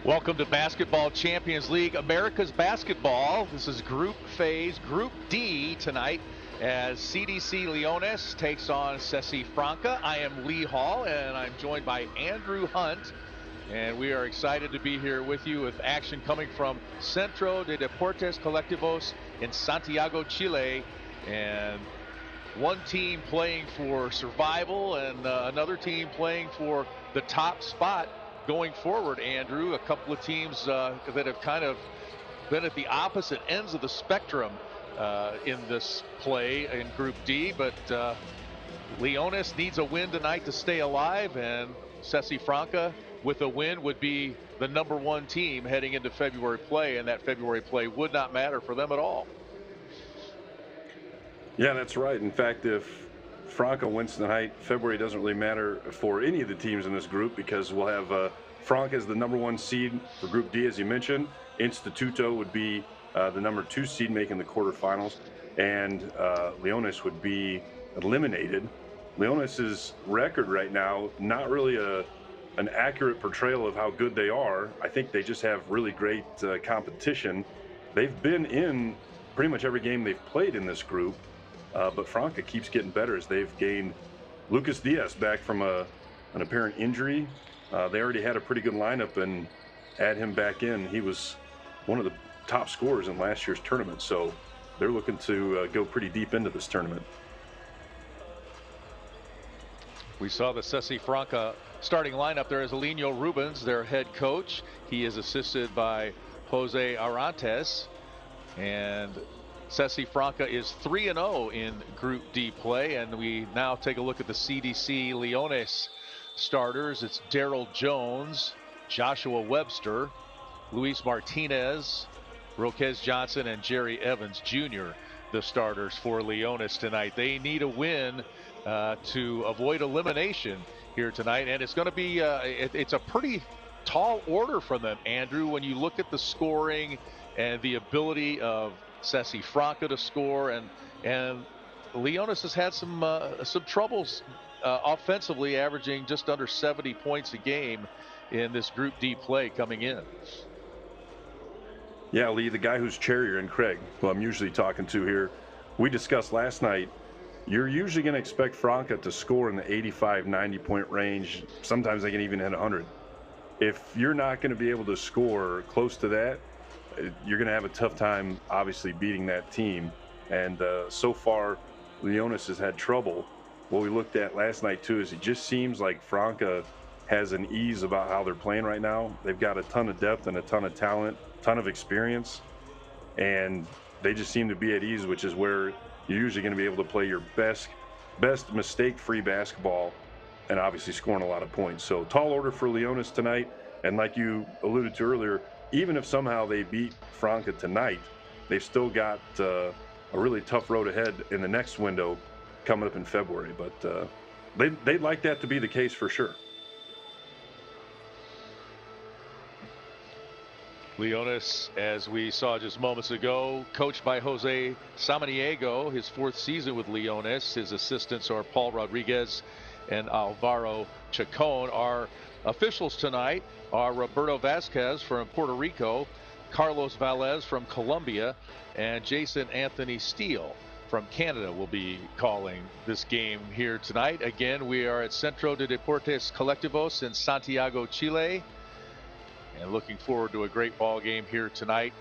Welcome to Basketball Champions League, America's basketball. This is Group Phase, Group D tonight as CDC Leones takes on Sesi Franca. I am Lee Hall, and I'm joined by Andrew Hunt. And we are excited to be here with you with action coming from Centro de Deportes Colectivos in Santiago, Chile. And one team playing for survival and another team playing for the top spot going forward, Andrew. A couple of teams that have kind of been at the opposite ends of the spectrum in this play in Group D, but Leones needs a win tonight to stay alive, and Sesi Franca with a win would be the #1 team heading into February play, and that February play would not matter for them at all. Yeah, that's right. In fact, if Franca wins tonight, February doesn't really matter for any of the teams in this group, because we'll have Franca as the #1 seed for Group D, as you mentioned. Instituto would be the #2 seed making the quarterfinals, and Leones would be eliminated. Leones' record right now, not really an accurate portrayal of how good they are. I think they just have really great competition. They've been in pretty much every game they've played in this group. But Franca keeps getting better as they've gained Lucas Diaz back from an apparent injury. They already had a pretty good lineup, and add him back in. He was one of the top scorers in last year's tournament, so they're looking to go pretty deep into this tournament. We saw the Sesi Franca starting lineup. There is Elinho Rubens, their head coach. He is assisted by Jose Arantes, and Sesi Franca is 3-0 in Group D play, and we now take a look at the CDC Leones starters. It's Daryl Jones, Joshua Webster, Luis Martinez, Roquez Johnson, and Jerry Evans Jr., the starters for Leones tonight. They need a win to avoid elimination here tonight, and it's going to be it's a pretty tall order from them, Andrew, when you look at the scoring and the ability of Sesi Franca to score, and Leones has had some troubles offensively, averaging just under 70 points a game in this Group D play coming in. Yeah, Lee, the guy who's Cherrier and Craig, who I'm usually talking to here, we discussed last night, you're usually going to expect Franca to score in the 85-90 point range. Sometimes they can even hit 100. If you're not going to be able to score close to that, you're going to have a tough time, obviously, beating that team. And so far, Leones has had trouble. What we looked at last night, too, is it just seems like Franca has an ease about how they're playing right now. They've got a ton of depth and a ton of talent, ton of experience, and they just seem to be at ease, which is where you're usually going to be able to play your best mistake-free basketball and obviously scoring a lot of points. So tall order for Leones tonight, and like you alluded to earlier, even if somehow they beat Franca tonight, they've still got a really tough road ahead in the next window coming up in February. But they'd like that to be the case for sure. Leones, as we saw just moments ago, coached by Jose Samaniego, his 4th season with Leones. His assistants are Paul Rodriguez and Alvaro Chacon. Our officials tonight are Roberto Vasquez from Puerto Rico, Carlos Valles from Colombia, and Jason Anthony Steele from Canada will be calling this game here tonight. Again, we are at Centro de Deportes Colectivos in Santiago, Chile, and looking forward to a great ball game here tonight.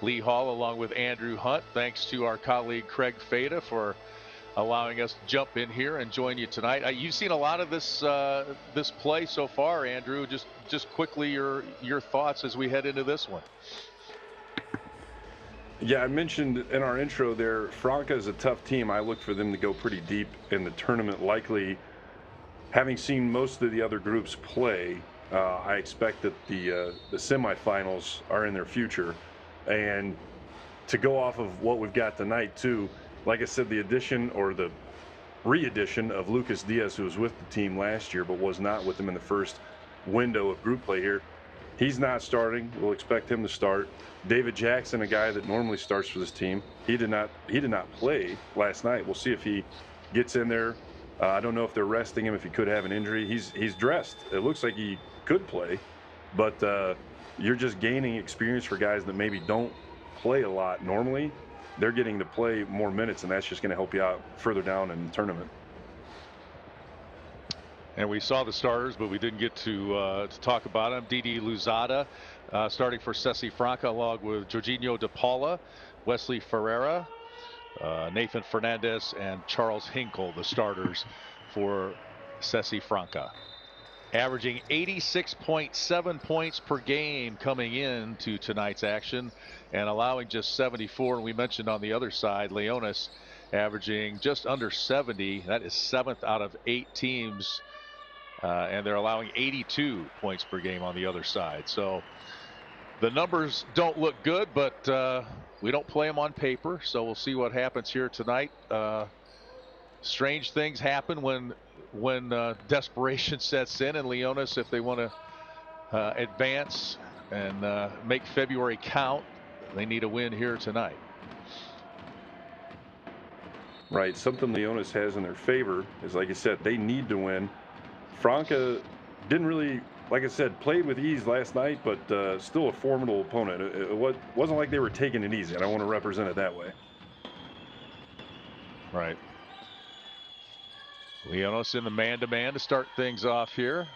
Lee Hall along with Andrew Hunt. Thanks to our colleague Craig Fada for allowing us to jump in here and join you tonight. You've seen a lot of this this play so far, Andrew. Just quickly your thoughts as we head into this one. Yeah, I mentioned in our intro there, Franca is a tough team. I look for them to go pretty deep in the tournament, likely. Having seen most of the other groups play, I expect that the semifinals are in their future. And to go off of what we've got tonight, too, like I said, the addition or the re-addition of Lucas Diaz, who was with the team last year but was not with them in the first window of group play here, he's not starting. We'll expect him to start. David Jackson, a guy that normally starts for this team, he did not play last night. We'll see if he gets in there. I don't know if they're resting him, if he could have an injury. He's dressed. It looks like he could play, but you're just gaining experience for guys that maybe don't play a lot normally. They're getting to play more minutes, and that's just going to help you out further down in the tournament. And we saw the starters, but we didn't get to talk about them. Didi Luzada starting for Sesi Franca, along with Jorginho De Paula, Wesley Ferreira, Nathan Fernandez, and Charles Hinkle, the starters for Sesi Franca. Averaging 86.7 points per game coming into tonight's action and allowing just 74. And we mentioned on the other side, Leonis averaging just under 70. That is 7th out of 8 teams. And they're allowing 82 points per game on the other side. So the numbers don't look good, but we don't play them on paper. So we'll see what happens here tonight. Strange things happen when desperation sets in, and Leonis, if they want to advance and make February count, they need a win here tonight. Right. Something Leonis has in their favor is, like I said, they need to win. Franca didn't really, like I said, played with ease last night, but still a formidable opponent. It wasn't like they were taking it easy. I don't want to represent it that way. Right. Leonis in the man-to-man to start things off here.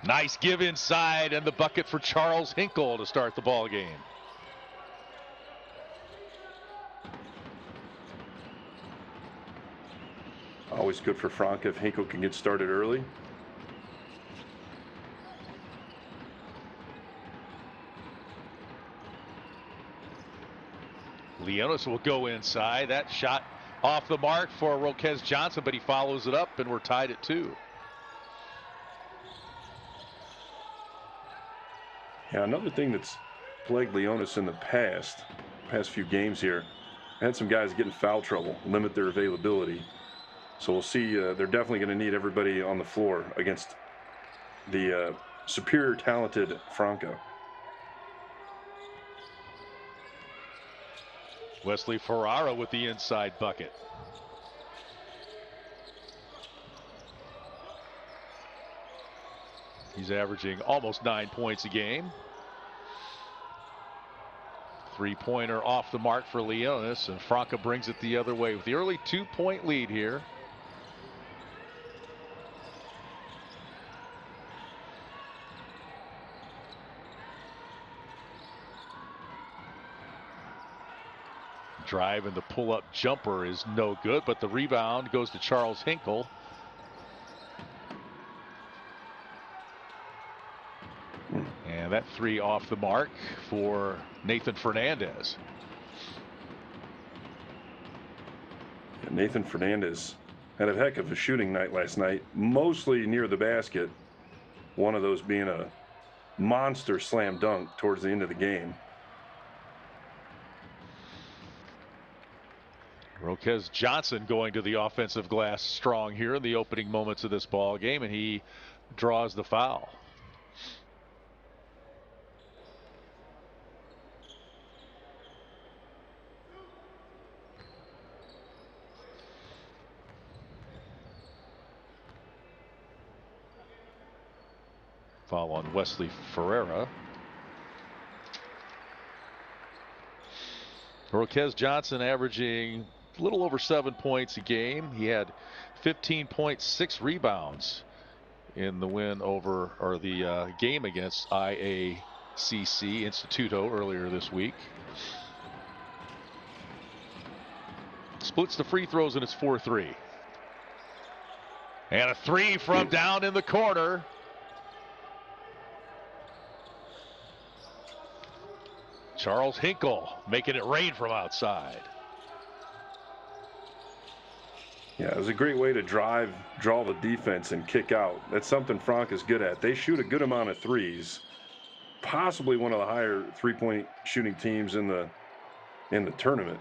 Nice give inside, and the bucket for Charles Hinkle to start the ball game. Always good for Franca if Hinkle can get started early. Leonis will go inside. That shot off the mark for Roquez Johnson, but he follows it up, and we're tied at 2. Yeah, another thing that's plagued Leonis in the past few games here, had some guys get in foul trouble, limit their availability. So we'll see. They're definitely going to need everybody on the floor against the superior talented Franca. Wesley Ferrara with the inside bucket. He's averaging almost 9 points a game. 3-pointer off the mark for Leonis, and Franca brings it the other way with the early 2-point lead here. Drive and the pull-up jumper is no good, but the rebound goes to Charles Hinkle. And that 3 off the mark for Nathan Fernandez. Yeah, Nathan Fernandez had a heck of a shooting night last night, mostly near the basket. One of those being a monster slam dunk towards the end of the game. Roquez Johnson going to the offensive glass strong here in the opening moments of this ball game, and he draws the foul. Foul on Wesley Ferreira. Roquez Johnson averaging a little over 7 points a game. He had 15.6 rebounds in the win over, or the game against IACC Instituto earlier this week. Splits the free throws, and it's 4-3. And a 3 from down in the corner. Charles Hinkle making it rain from outside. Yeah, it was a great way to draw the defense and kick out. That's something Franca's good at. They shoot a good amount of threes. Possibly one of the higher three-point shooting teams in the tournament,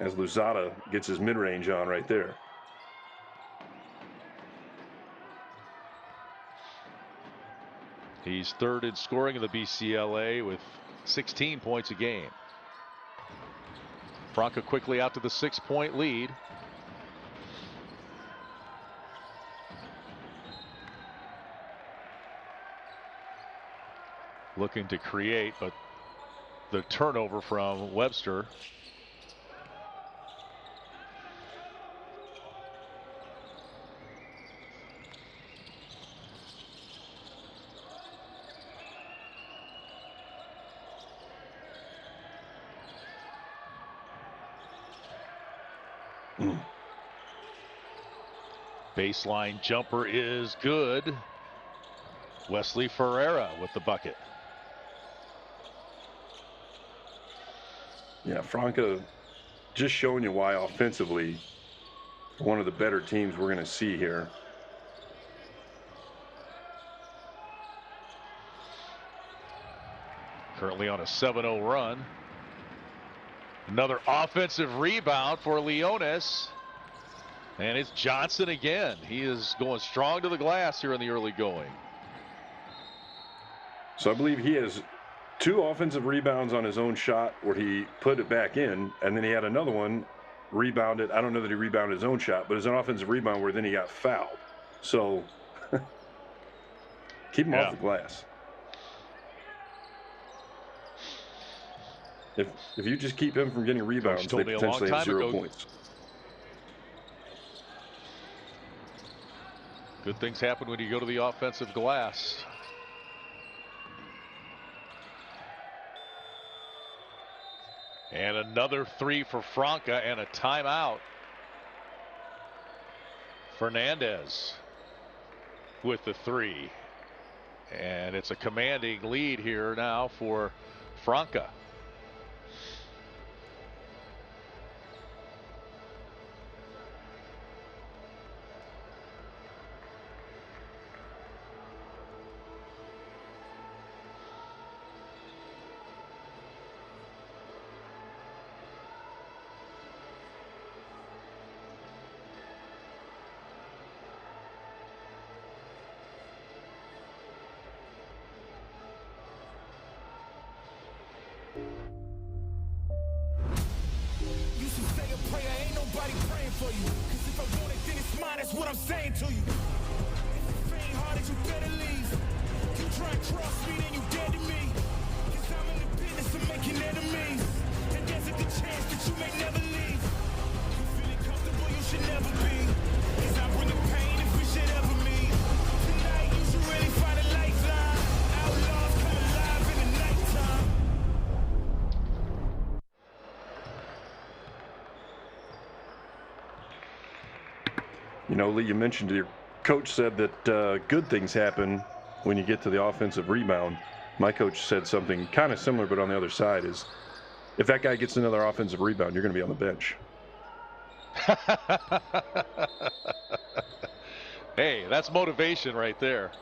as Luzada gets his mid-range on right there. He's 3rd in scoring in the BCLA with 16 points a game. Franca quickly out to the 6-point lead. looking to create, but the turnover from Webster. Baseline jumper is good. Wesley Ferreira with the bucket. Yeah, Franca just showing you why offensively one of the better teams we're going to see here. Currently on a 7-0 run. Another offensive rebound for Leonis. And it's Johnson again. He is going strong to the glass here in the early going. So I believe he has 2 offensive rebounds on his own shot where he put it back in, and then he had another one rebounded. I don't know that he rebounded his own shot, but it's an offensive rebound where then he got fouled. So keep him off the glass. If you just keep him from getting rebounds, they potentially have 0 points. Good things happen when you go to the offensive glass. And another 3 for Franca and a timeout. Fernandez with the 3. And it's a commanding lead here now for Franca. For you, cause if I want it, then it's mine. That's what I'm saying to you. If it ain't hard, you better leave. You try and cross me, then you dead to me. Cause I'm in the business of making enemies. And there's a good chance that you may never leave. You feeling comfortable, you should never be. Cause I bring the pain if we should ever meet. Tonight, you should really find a lifeline. Outlaws come alive in the nighttime. You know, Lee, you mentioned your coach said that good things happen when you get to the offensive rebound. My coach said something kind of similar, but on the other side is if that guy gets another offensive rebound, you're going to be on the bench. Hey, that's motivation right there.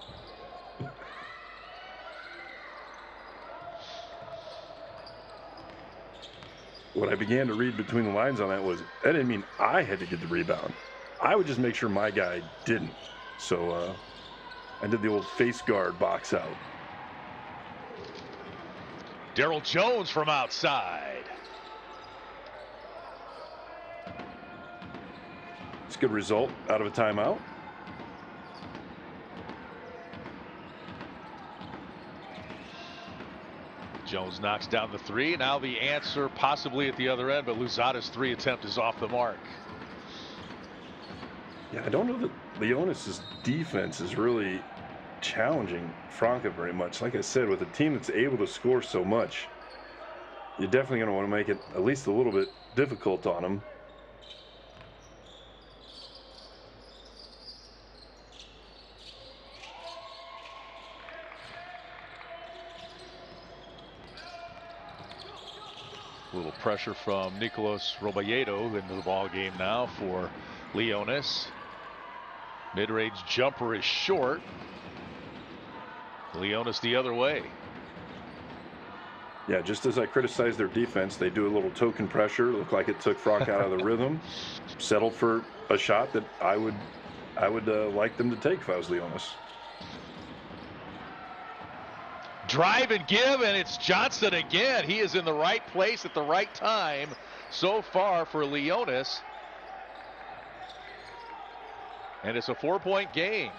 What I began to read between the lines on that was that didn't mean I had to get the rebound. I would just make sure my guy didn't. So I did the old face guard box out. Darryl Jones from outside. It's a good result out of a timeout. Jones knocks down the 3. Now the answer possibly at the other end, but Luzada's 3 attempt is off the mark. Yeah, I don't know that Leonis' defense is really challenging Franca very much. Like I said, with a team that's able to score so much, you're definitely going to want to make it at least a little bit difficult on them. A little pressure from Nicolas Roballedo into the ball game now for Leonis. Mid-range jumper is short. Leonis the other way. Yeah, just as I criticized their defense, they do a little token pressure. Looked like it took Franca out of the rhythm. Settled for a shot that I would like them to take if I was Leonis. Drive and give, and it's Johnson again. He is in the right place at the right time so far for Leonis. And it's a 4-point game.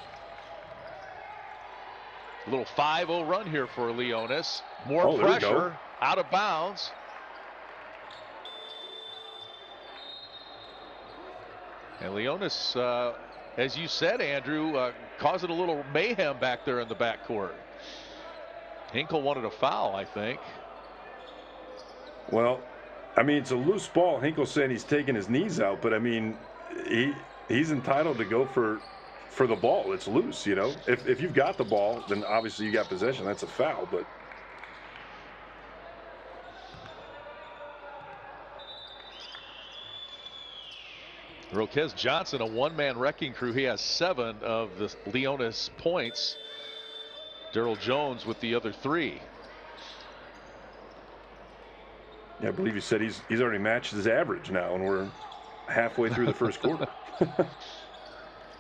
A little 5-0 run here for Leonis. More Oh, there we go. pressure, out of bounds. And Leonis, as you said, Andrew, causing a little mayhem back there in the backcourt. Hinkle wanted a foul, I think. Well, I mean, it's a loose ball. Hinkle saying he's taking his knees out, but I mean, he's entitled to go for the ball. It's loose, you know. If you've got the ball, then obviously you got possession. That's a foul, but Roquez Johnson, a one-man wrecking crew. He has 7 of the Leonis points. Daryl Jones with the other 3. yeah, I believe you said he's already matched his average now, and we're halfway through the first quarter.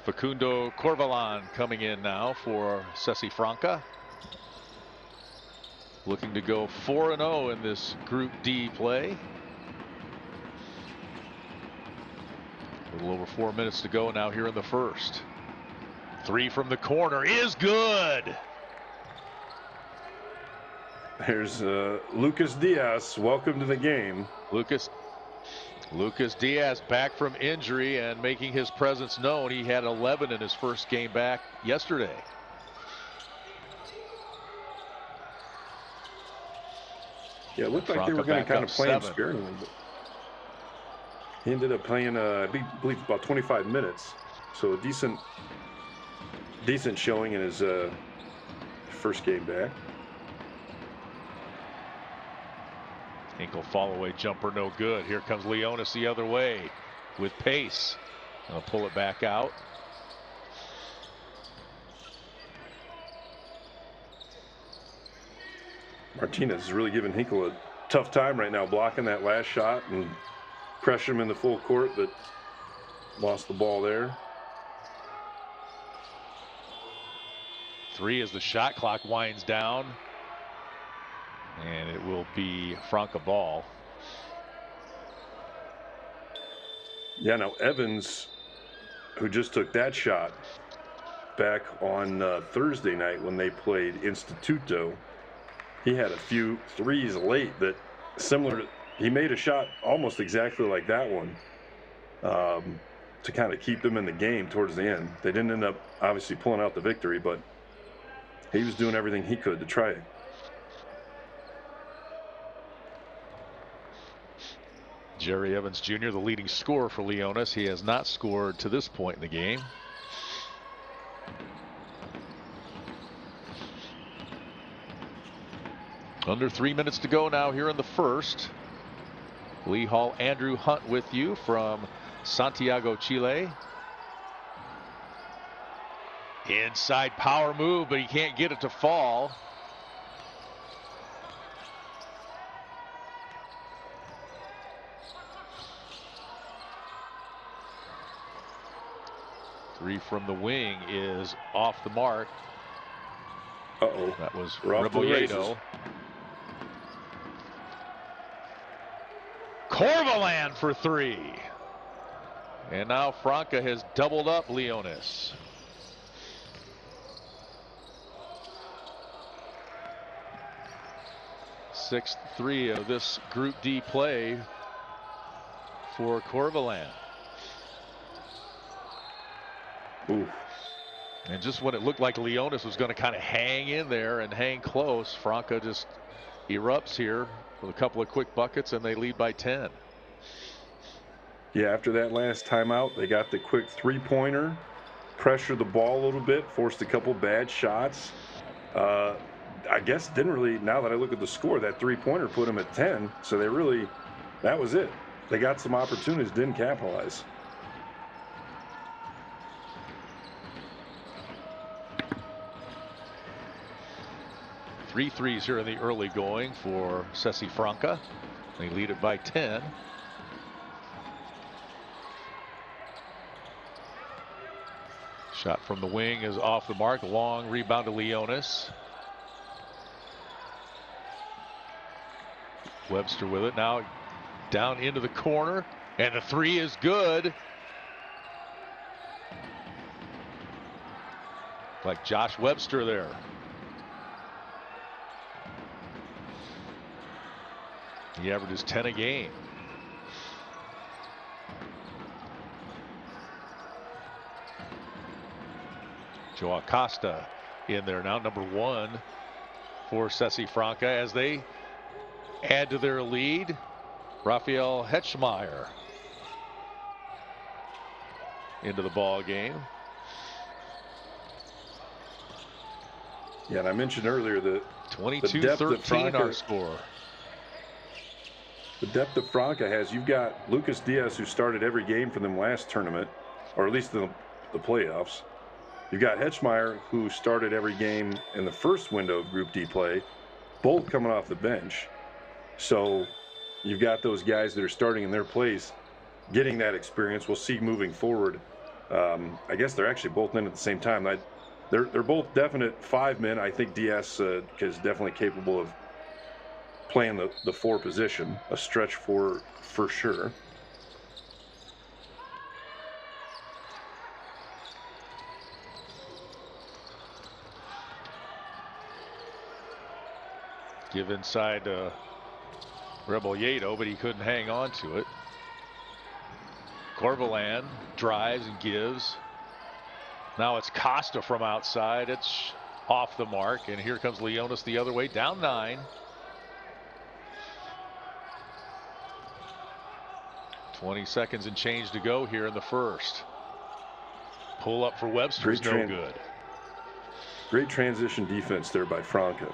Facundo Corvalan coming in now for Sesi Franca. Looking to go 4-0 in this Group D play. A little over 4 minutes to go now here in the first. 3 from the corner is good. There's Lucas Diaz. Welcome to the game. Lucas Diaz back from injury and making his presence known. He had 11 in his first game back yesterday. Yeah, it looked like they were going to kind of play him sparingly, but he ended up playing, I believe, about 25 minutes. So a decent showing in his first game back. Hinkle fall-away jumper no good. Here comes Leonis the other way with pace. I'll pull it back out. Martinez is really giving Hinkle a tough time right now, blocking that last shot and pressure him in the full court, but lost the ball there. 3 as the shot clock winds down. And it will be Franca ball. Yeah, now Evans, who just took that shot back on Thursday night when they played Instituto, he had a few threes late that similar to, he made a shot almost exactly like that one to kind of keep them in the game towards the end. They didn't end up obviously pulling out the victory, but he was doing everything he could to try it. Jerry Evans Jr., the leading scorer for Leonis. He has not scored to this point in the game. Under 3 minutes to go now here in the first. Lee Hall, Andrew Hunt with you from Santiago, Chile. Inside power move, but he can't get it to fall. Three from the wing is off the mark. Uh-oh. That was Rebolledo. Corvalan for 3. And now Franca has doubled up Leonis. Sixth 3 of this Group D play for Corvalan. Ooh. And just when it looked like Leonis was going to kind of hang in there and hang close, Franca just erupts here with a couple of quick buckets, and they lead by 10. Yeah, after that last timeout, they got the quick three-pointer, pressured the ball a little bit, forced a couple bad shots. I guess didn't really, now that I look at the score, that three-pointer put them at 10, so they really, that was it. They got some opportunities, didn't capitalize. Three threes here in the early going for Sesi Franca. They lead it by 10. Shot from the wing is off the mark. Long rebound to Leonis. Webster with it now, down into the corner, and the 3 is good. Like Josh Webster there. He averages 10 a game. Joe Acosta in there now, number 1 for Sesi Franca as they add to their lead. Rafael Hetschmeyer into the ball game. Yeah, and I mentioned earlier that 22-13 our score. The depth that Franca has, you've got Lucas Diaz, who started every game for them last tournament, or at least the playoffs. You've got Hetschmeyer, who started every game in the first window of Group D play, both coming off the bench. So you've got those guys that are starting in their place, getting that experience. We'll see moving forward. I guess they're actually both in at the same time. They're both definite 5 men. I think Diaz is definitely capable of playing the 4 position, a stretch for sure. Give inside Rebolledo, but he couldn't hang on to it. Corvalan drives and gives. Now it's Costa from outside. It's off the mark, and here comes Leonis the other way, down 9. 20 seconds and change to go here in the first. Pull up for Webster's no good. Great transition defense there by Franca.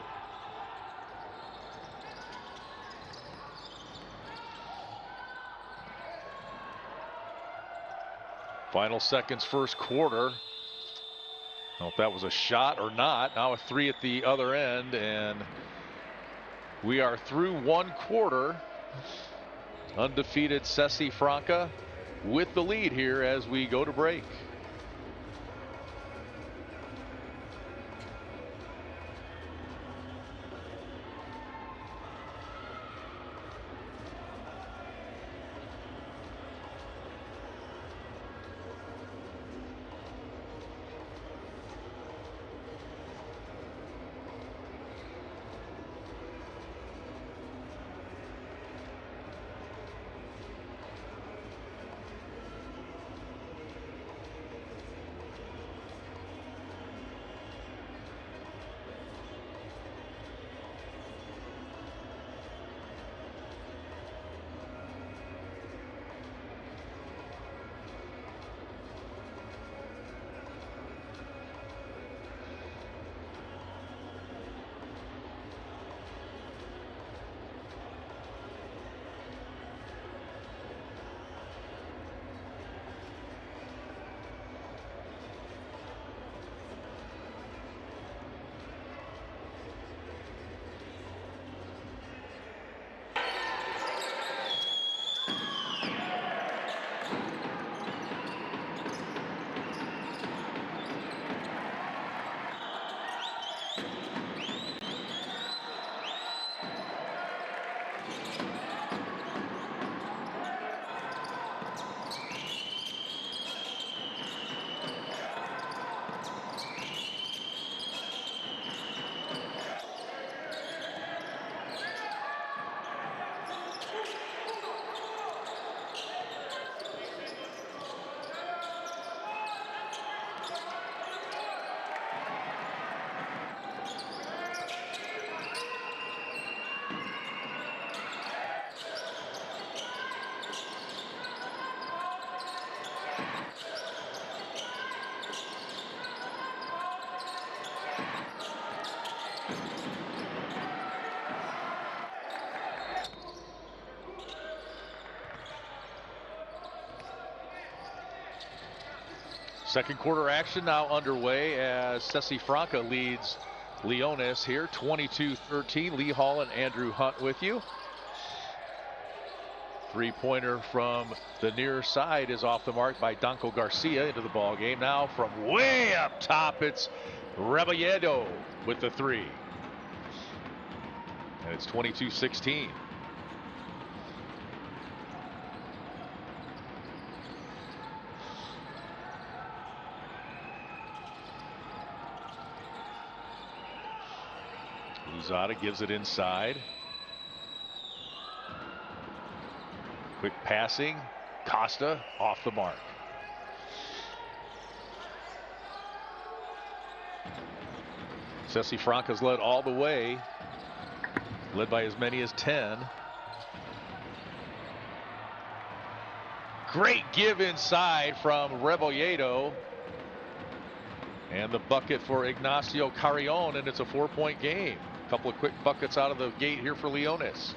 Final seconds, first quarter. I don't know if that was a shot or not. Now a 3 at the other end, and we are through 1 quarter. Undefeated Sesi Franca with the lead here as we go to break. Second quarter action now underway as Sesi Franca leads Leonis here 22-13. Lee Hall and Andrew Hunt with you. 3-pointer from the near side is off the mark by Danko Garcia into the ball game. Now from way up top, it's Rebolledo with the 3. And it's 22-16. Luzada gives it inside. Quick passing. Costa off the mark. Sesi Franca's led all the way. Led by as many as 10. Great give inside from Rebolledo. And the bucket for Ignacio Carrion, and it's a 4-point game. A couple of quick buckets out of the gate here for Leones.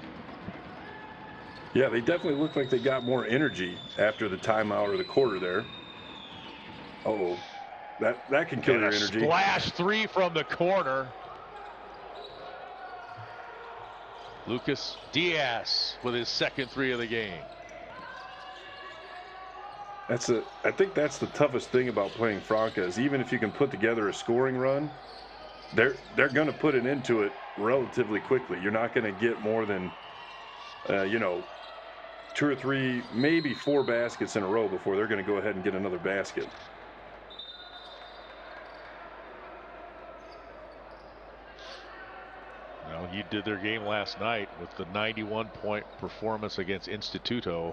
Yeah, they definitely look like they got more energy after the timeout or the quarter there. Uh-oh. That can kill your energy. Splash three from the corner. Lucas Diaz with his second three of the game. I think that's the toughest thing about playing Franca is even if you can put together a scoring run, they're going to put it into it relatively quickly. You're not going to get more than, 2 or 3, maybe 4 baskets in a row before they're going to go ahead and get another basket. Well, you did their game last night with the 91-point performance against Instituto.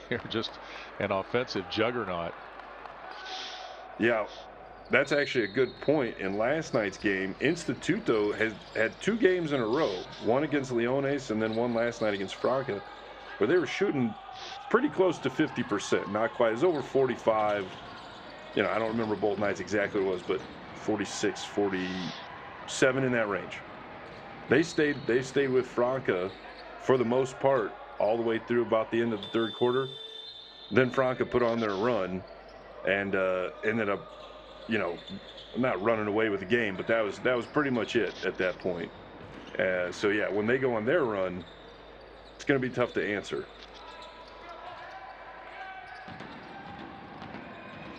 They're just an offensive juggernaut. Yeah, that's actually a good point. In last night's game, Instituto has had 2 games in a row, one against Leones and then one last night against Franca, where they were shooting pretty close to 50%. Not quite. It was over 45. I don't remember both nights exactly what it was, but 46, 47 in that range. They stayed with Franca for the most part all the way through about the end of the third quarter. Then Franca put on their run and ended up, not running away with the game, but that was pretty much it at that point. So yeah, when they go on their run, it's going to be tough to answer.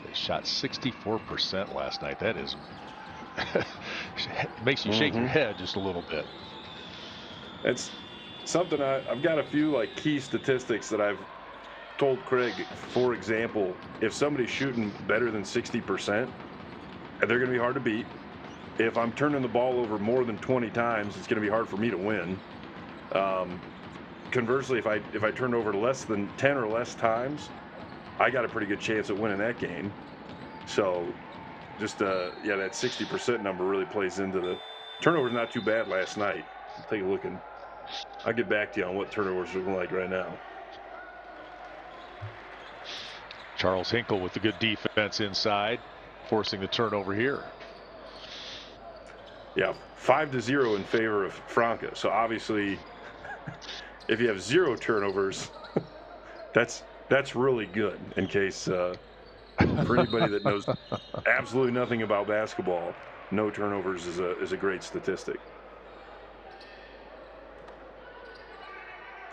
They shot 64% last night. That is makes you shake your head just a little bit. It's something I've got a few key statistics that I've told Craig. For example, if somebody's shooting better than 60%, they're going to be hard to beat. If I'm turning the ball over more than 20 times, it's going to be hard for me to win. Conversely, if I turn over less than 10 or less times, I got a pretty good chance of winning that game. So just that 60% number really plays into the turnovers. Not too bad last night. I'll take a look and I'll get back to you on what turnovers are looking like right now. Charles Hinkle with the good defense inside, forcing the turnover here. Yeah, 5-0 in favor of Franca. So obviously, if you have 0 turnovers, that's really good. In case for anybody that knows absolutely nothing about basketball, no turnovers is a great statistic.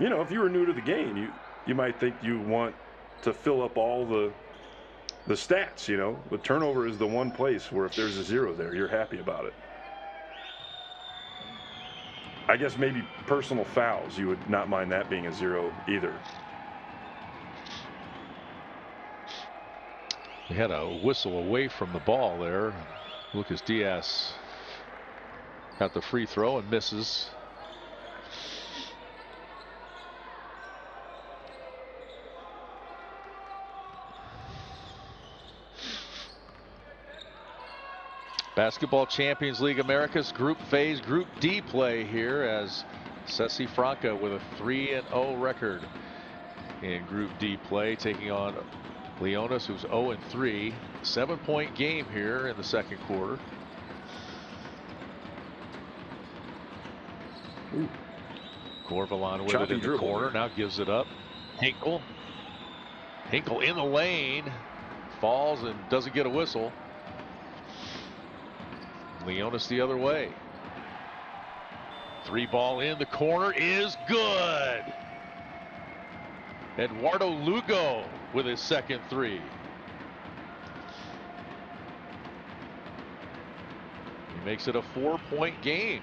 If you were new to the game, you might think you want to fill up all the stats. But turnover is the one place where if there's a 0 there, you're happy about it. I guess maybe personal fouls, you would not mind that being a 0 either. We had a whistle away from the ball there. Lucas Diaz got the free throw and misses. Basketball Champions League Americas Group Phase Group D play here as Sesi Franca with a 3-0 record in Group D play, taking on Leones, who's 0-3. 7-point game here in the second quarter. Corvalon with it in the corner, now gives it up. Hinkle in the lane, falls and doesn't get a whistle. Leones the other way. 3-ball in the corner is good. Eduardo Lugo with his second 3. He makes it a 4-point game.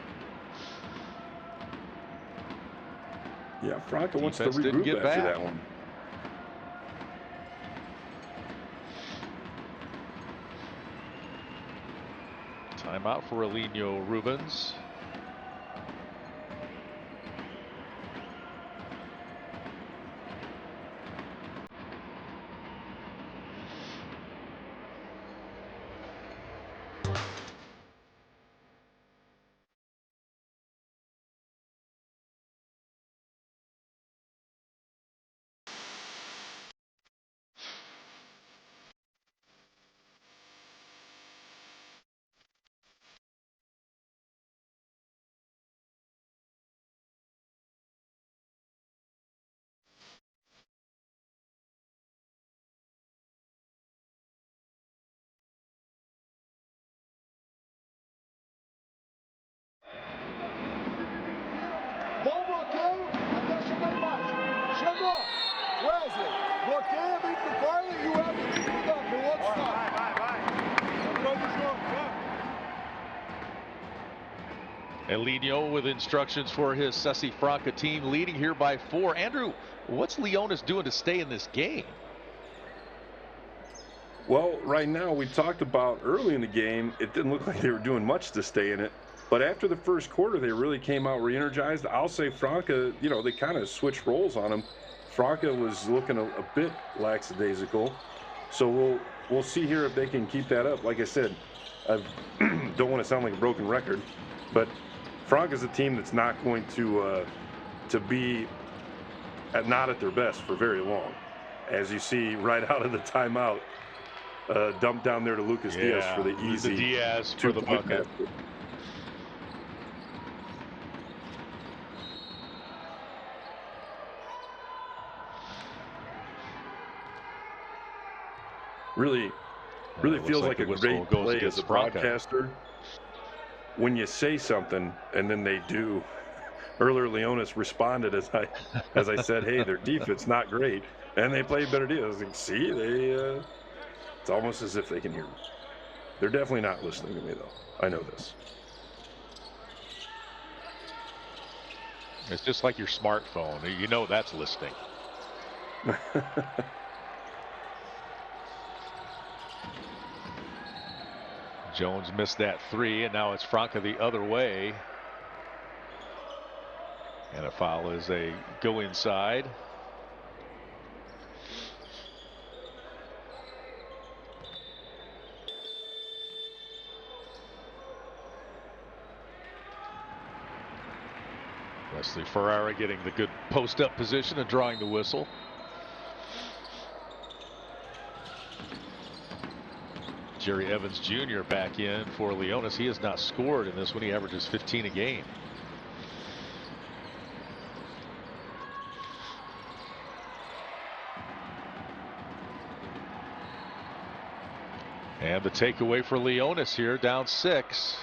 Yeah, Franca wants to regroup after that one. Timeout for Elinho Rubens. Elinho with instructions for his Sesi Franca team, leading here by 4. Andrew, what's Leonis doing to stay in this game? Well, right now, we talked about early in the game, it didn't look like they were doing much to stay in it. But after the first quarter, they really came out re-energized. I'll say Franca, you know, they kind of switched roles on him. Franca was looking a bit lackadaisical. So we'll see here if they can keep that up. Like I said, I don't want to sound like a broken record, but Franca's a team that's not going to be not at their best for very long. As you see right out of the timeout, dumped down there to Lucas Diaz for the easy Diaz for the bucket. Basket. Really feels like a great play as a broadcaster when you say something and then they do. Earlier, Leonis responded as I said, hey, their defense not great, and they played better defense. I was like, see, it's almost as if they can hear me. They're definitely not listening to me, though. I know this. It's just like your smartphone. You know that's listening. Jones missed that 3, and now it's Franca the other way. And a foul as they go inside. Wesley Ferrara getting the good post-up position and drawing the whistle. Jerry Evans Jr. back in for Leonis. He has not scored in this one. He averages 15 a game. And the takeaway for Leonis here, down 6.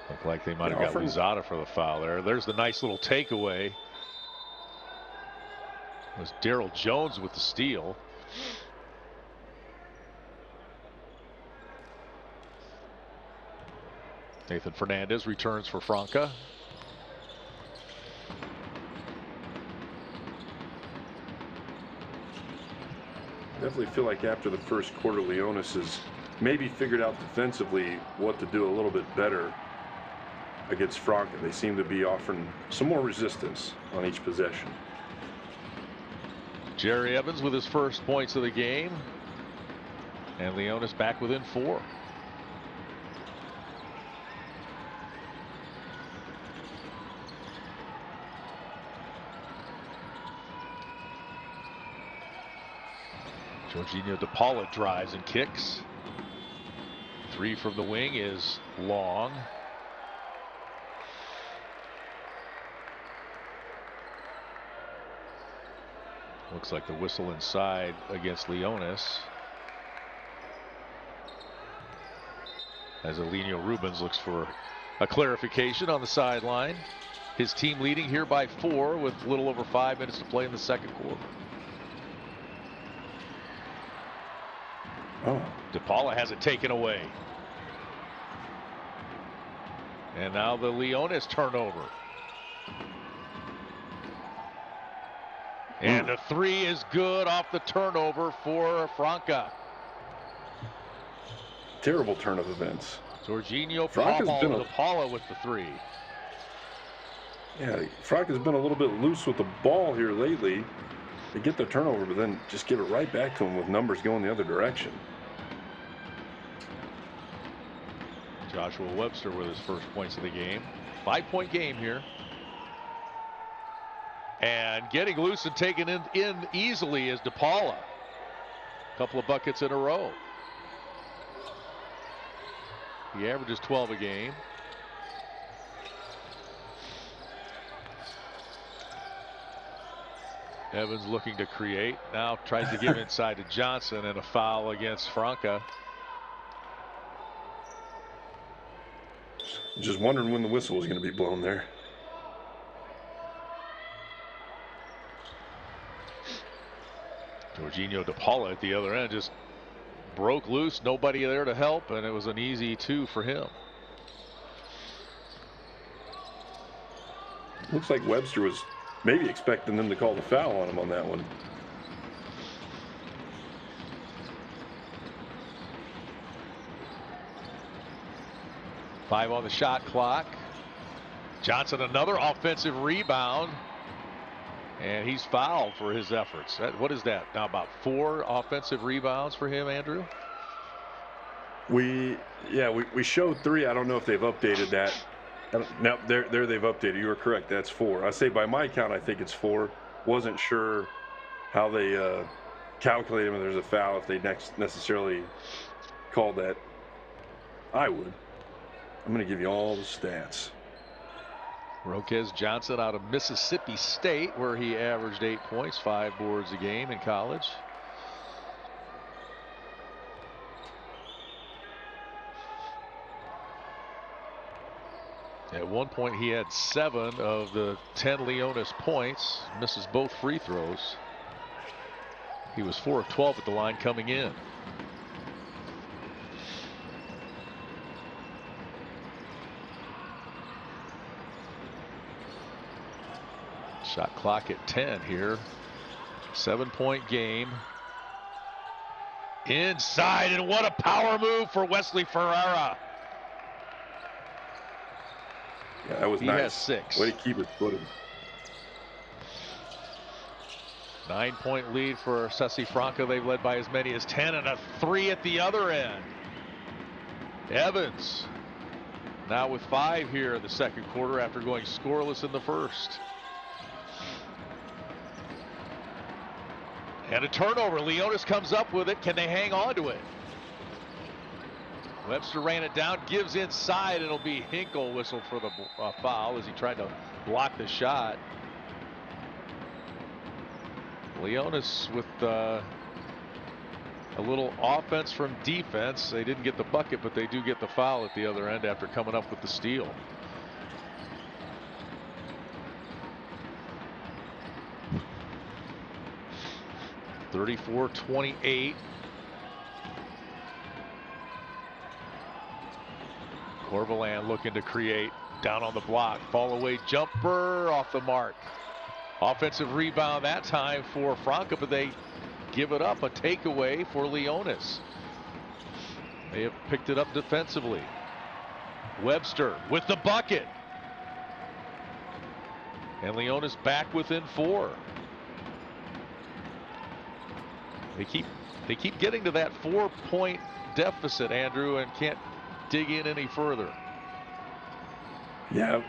Looked like they might have got Luzada for the foul there. There's the nice little takeaway. It was Daryl Jones with the steal. Nathan Fernandez returns for Franca. Definitely feel like after the first quarter, Leonis has maybe figured out defensively what to do a little bit better against Franca. They seem to be offering some more resistance on each possession. Jerry Evans with his first points of the game. And Leonis back within 4. Jorginho DePaula drives and kicks. 3 from the wing is long. Looks like the whistle inside against Leonis. As Elinho Rubens looks for a clarification on the sideline. His team leading here by 4 with a little over 5 minutes to play in the second quarter. Oh. DePaula has it taken away. And now the Leonis turnover. And the 3 is good off the turnover for Franca. Terrible turn of events. Jorginho DePaula with the 3. Yeah, Franca's been a little bit loose with the ball here lately. They get the turnover, but then just give it right back to them with numbers going the other direction. Joshua Webster with his first points of the game. 5-point game here. And getting loose and taken in easily is DePaula. A couple of buckets in a row. He averages 12 a game. Evans looking to create. Now tries to give inside to Johnson, and a foul against Franca. Just wondering when the whistle was going to be blown there. Jorginho de Paula at the other end just broke loose, nobody there to help, and it was an easy 2 for him. Looks like Webster was maybe expecting them to call the foul on him on that one. Five on the shot clock. Johnson, another offensive rebound, and he's fouled for his efforts. What is that now, about 4 offensive rebounds for him, Andrew? We showed 3. I don't know if they've updated that. No, there they've updated. You were correct. That's 4. I say by my count, I think it's 4. Wasn't sure how they calculate them if there's a foul, if they necessarily called that. I would. I'm going to give you all the stats. Roquez Johnson out of Mississippi State, where he averaged 8 points, 5 boards a game in college. At one point he had 7 of the 10 Leonis points, misses both free throws. He was 4 of 12 at the line coming in. Shot clock at 10 here. 7-point game. Inside, and what a power move for Wesley Ferreira. Yeah, that was he nice. Has 6. Way to keep it footed. 9-point lead for Sesi Franca. They've led by as many as 10, and a 3 at the other end. Evans now with 5 here in the second quarter after going scoreless in the first. And a turnover. Leonis comes up with it. Can they hang on to it? Webster ran it down, gives inside. It'll be Hinkle whistled for the foul as he tried to block the shot. Leonis with a little offense from defense. They didn't get the bucket, but they do get the foul at the other end after coming up with the steal. (34-28). Corvalan looking to create, down on the block, fall away jumper off the mark. Offensive rebound that time for Franca, but they give it up. A takeaway for Leonis. They have picked it up defensively. Webster with the bucket, and Leonis back within 4. They keep getting to that 4-point deficit, Andrew, and can't dig in any further. Yeah,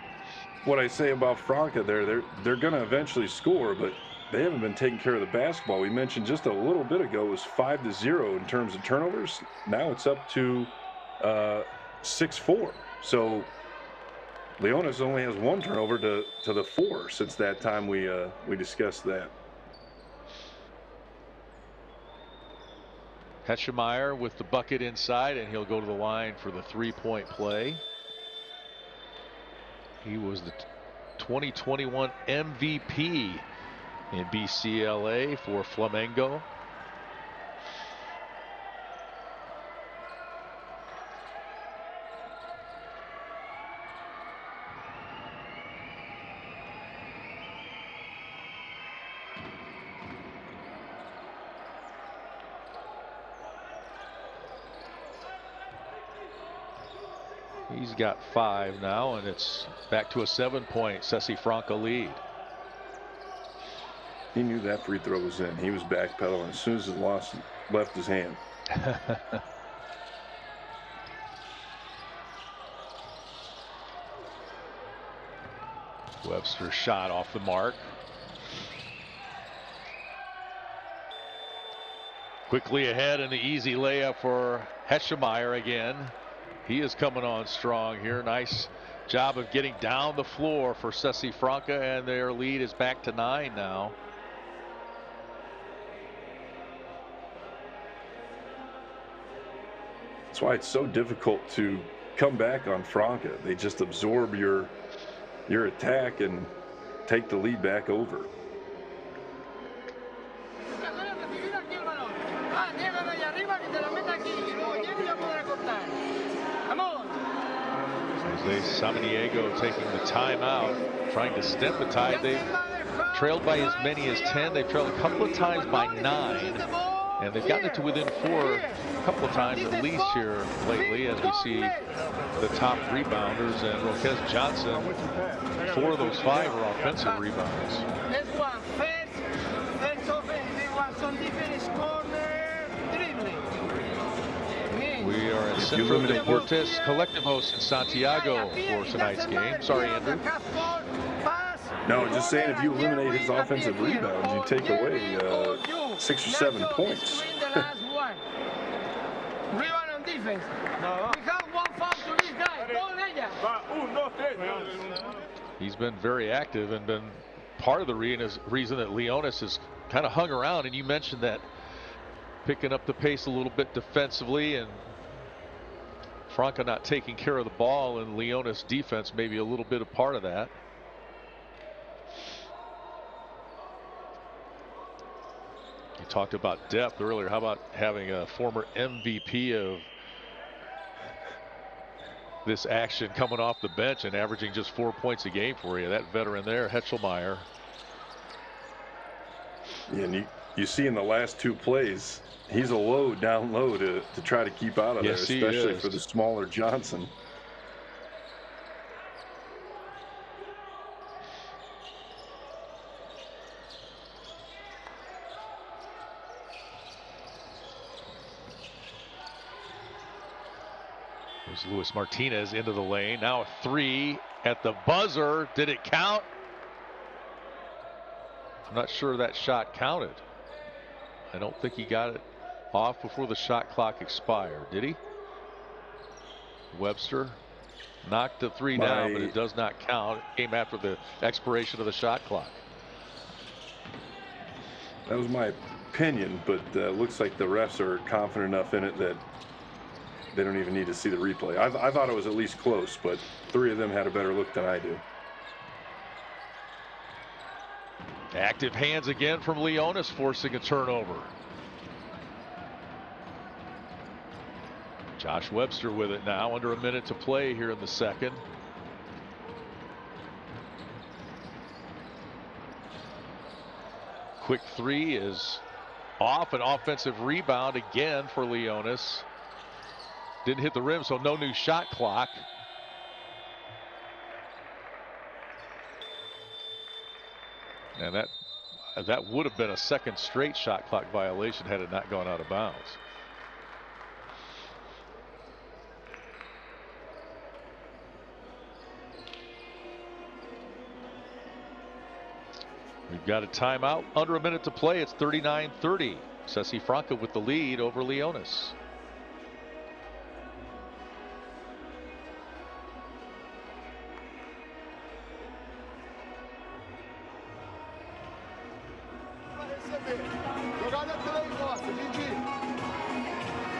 what I say about Franca there, they're going to eventually score, but they haven't been taking care of the basketball. We mentioned just a little bit ago it was 5-0 in terms of turnovers. Now it's up to 6-4. So Leonis only has 1 turnover to the 4 since that time we discussed that. Heschemeyer with the bucket inside, and he'll go to the line for the 3-point play. He was the 2021 MVP in BCLA for Flamengo. He's got 5 now, and it's back to a 7-point Sesi Franca lead. He knew that free throw was in. He was backpedaling as soon as it left his hand. Webster shot off the mark. Quickly ahead, and the easy layup for Heschemeyer again. He is coming on strong here. Nice job of getting down the floor for Sesi Franca, and their lead is back to 9 now. That's why it's so difficult to come back on Franca. They just absorb your attack and take the lead back over. Samaniego taking the timeout, trying to stem the tide. They've trailed by as many as 10. They've trailed a couple of times by 9. And they've gotten it to within 4 a couple of times at least here lately, as we see the top rebounders. And Roquez Johnson, 4 of those 5 are offensive rebounds. We are at Centro Deportes Colectivos in Santiago for tonight's game. Sorry, Andrew. No, just saying, if you eliminate his offensive rebounds, you take away 6 or 7 points. Rebound on defense. We have 1 foul to this guy. Don't let ya. He's been very active and been part of the reason that Leonis has kind of hung around. And you mentioned that, picking up the pace a little bit defensively, and Franca not taking care of the ball, and Leonis' defense maybe a little bit a part of that. You talked about depth earlier. How about having a former MVP of this action coming off the bench and averaging just 4 points a game for you? That veteran there, Hetchelmeyer. Yeah, and you see in the last 2 plays, he's a load down low to try to keep out of there, especially for the smaller Johnson. There's Luis Martinez into the lane. Now a 3 at the buzzer. Did it count? I'm not sure that shot counted. I don't think he got it off before the shot clock expired, did he? Webster knocked the 3 down, but it does not count. It came after the expiration of the shot clock. That was my opinion, but looks like the refs are confident enough in it that they don't even need to see the replay. I thought it was at least close, but 3 of them had a better look than I do. Active hands again from Leonis, forcing a turnover. Josh Webster with it now, under a minute to play here in the second. Quick 3 is off. An offensive rebound again for Leonis. Didn't hit the rim, so no new shot clock. And that would have been a second straight shot clock violation had it not gone out of bounds. We've got a timeout. Under a minute to play. It's 39-30. Sesi Franca with the lead over Leonis. Jogada 3 nossa, Didi.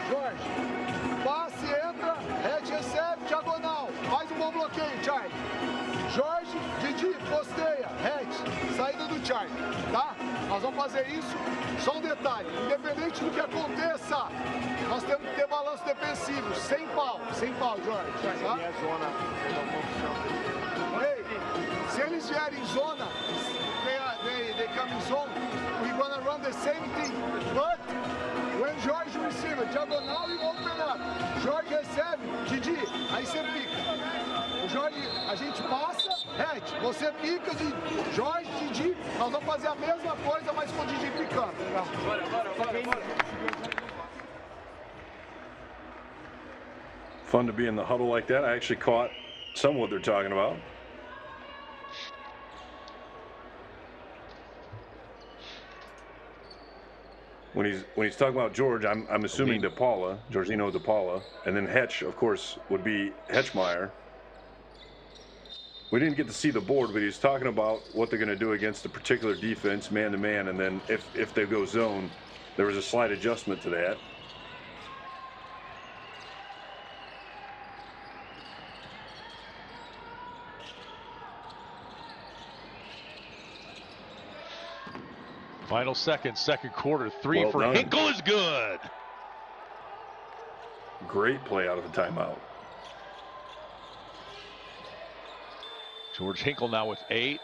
Jorge. Passe, entra, Red recebe, diagonal. Mais bom bloqueio, Charlie. Jorge, Didi, posteia, Red. Saída do Charlie, tá? Nós vamos fazer isso. Só um detalhe, independente do que aconteça, nós temos que ter balanço defensivo, sem pau, Jorge. Tá? Ei, se eles vierem em zona, they come in zone, we're gonna run the same thing, but when Jorge receive, diagonal e open up, Jorge recebe, Didi, aí você pica. O Jorge, a gente passa, Red, você pica de Jorge, Didi, nós vamos fazer a mesma coisa, mas com o Didi picando. Fun to be in the huddle like that. I actually caught some of what they're talking about. When he's talking about George, I'm assuming DePaula, Jorginho DePaula, and then Hetch, of course, would be Hetchmeyer. We didn't get to see the board, but he's talking about what they're going to do against a particular defense, man to man, and then if they go zone, there was a slight adjustment to that. Final seconds, second quarter, 3 well for done. Hinkle is good. Great play out of the timeout. George Hinkle now with 8.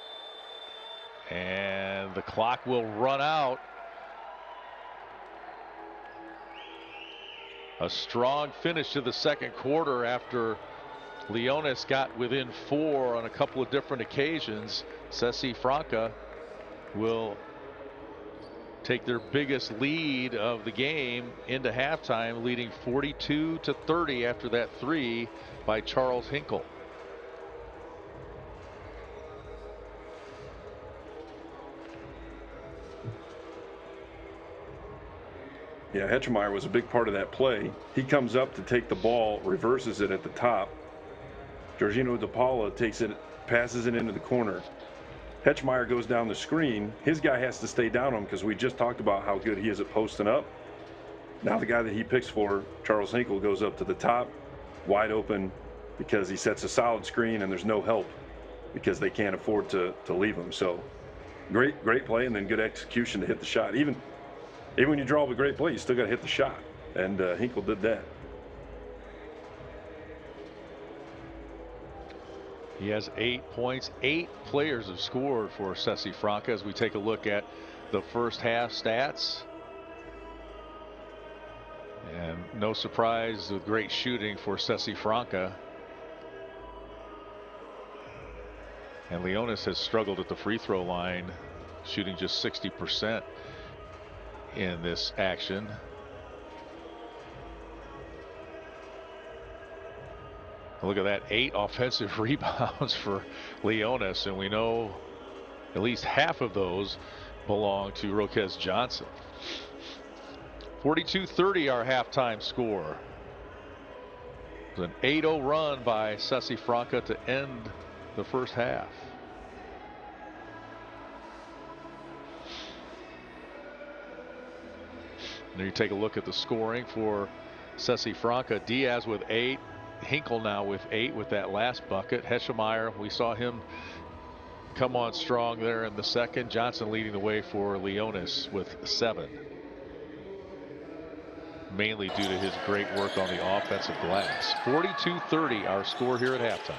And the clock will run out. A strong finish to the second quarter after Leonis got within 4 on a couple of different occasions. Sesi Franca will take their biggest lead of the game into halftime, leading 42-30 after that 3 by Charles Hinkle. Yeah, Hetchemeyer was a big part of that play. He comes up to take the ball, reverses it at the top. Giorgino DePaula takes it, passes it into the corner. Hetchemeyer goes down the screen. His guy has to stay down on him because we just talked about how good he is at posting up. Now the guy that he picks for, Charles Hinkle, goes up to the top, wide open, because he sets a solid screen and there's no help because they can't afford to leave him. So great play, and then good execution to hit the shot. Even when you draw up a great play, you still got to hit the shot, and Hinkle did that. He has 8 points. 8 players have scored for Sesi Franca as we take a look at the first half stats. And no surprise with great shooting for Sesi Franca. And Leonis has struggled at the free throw line, shooting just 60% in this action. Look at that, 8 offensive rebounds for Leonis, and we know at least half of those belong to Roquez Johnson. 42-30 our halftime score. It was an 8-0 run by Sesi Franca to end the first half. Now you take a look at the scoring for Sesi Franca. Diaz with 8. Hinkle now with 8 with that last bucket. Hetchemeyer, we saw him come on strong there in the second. Johnson leading the way for Leonis with 7. Mainly due to his great work on the offensive glass. 42-30 our score here at halftime.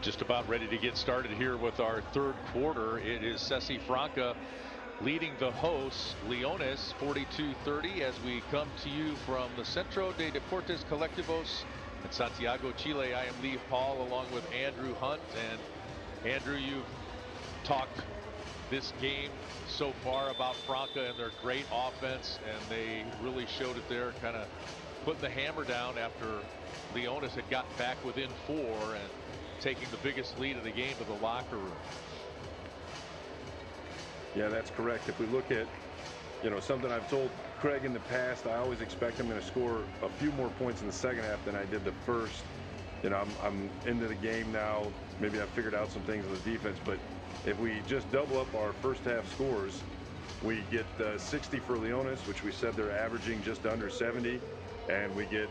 Just about ready to get started here with our third quarter. It is Sesi Franca leading the hosts, Leones, 42-30, as we come to you from the Centro de Deportes Colectivos in Santiago, Chile. I am Lee Paul along with Andrew Hunt. And Andrew, you've talked this game so far about Franca and their great offense, and they really showed it there, kind of putting the hammer down after Leones had gotten back within 4 and taking the biggest lead of the game to the locker room. Yeah, that's correct. If we look at, something I've told Craig in the past, I always expect I'm going to score a few more points in the second half than I did the first. I'm into the game now. Maybe I've figured out some things on the defense, but if we just double up our first half scores, we get 60 for Leones, which we said they're averaging just under 70, and we get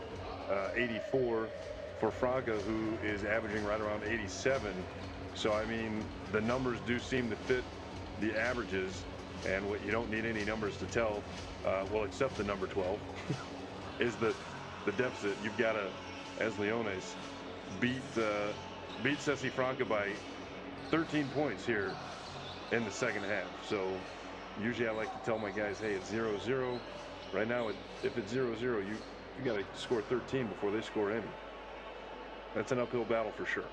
84 for Franca, who is averaging right around 87. So, I mean, the numbers do seem to fit the averages, and what you don't need any numbers to tell, well, except the number 12, is the deficit. You've got to, as Leones, beat Sesi Franca by 13 points here in the second half. So usually I like to tell my guys, hey, it's 0-0. Right now, if it's 0-0, you got to score 13 before they score any. That's an uphill battle for sure.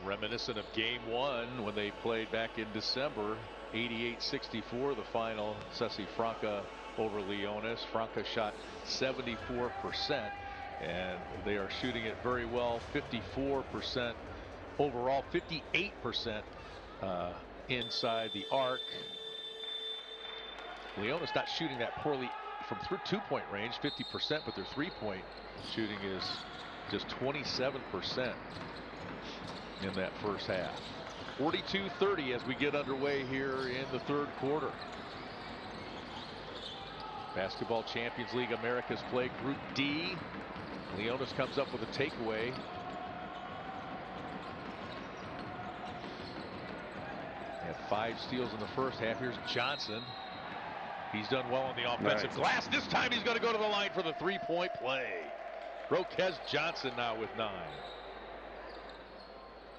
Reminiscent of game 1 when they played back in December, 88-64 the final. Sesi Franca over Leones. Franca shot 74%, and they are shooting it very well. 54% overall, 58% inside the arc. Leones not shooting that poorly from 2-point range, 50%, but their 3-point shooting is just 27% in that first half. 42-30 as we get underway here in the third quarter. Basketball Champions League Americas play Group D. Leones comes up with a takeaway. They had 5 steals in the first half. Here's Johnson. He's done well on the offensive glass. This time he's going to go to the line for the 3-point play. Roquez Johnson now with 9.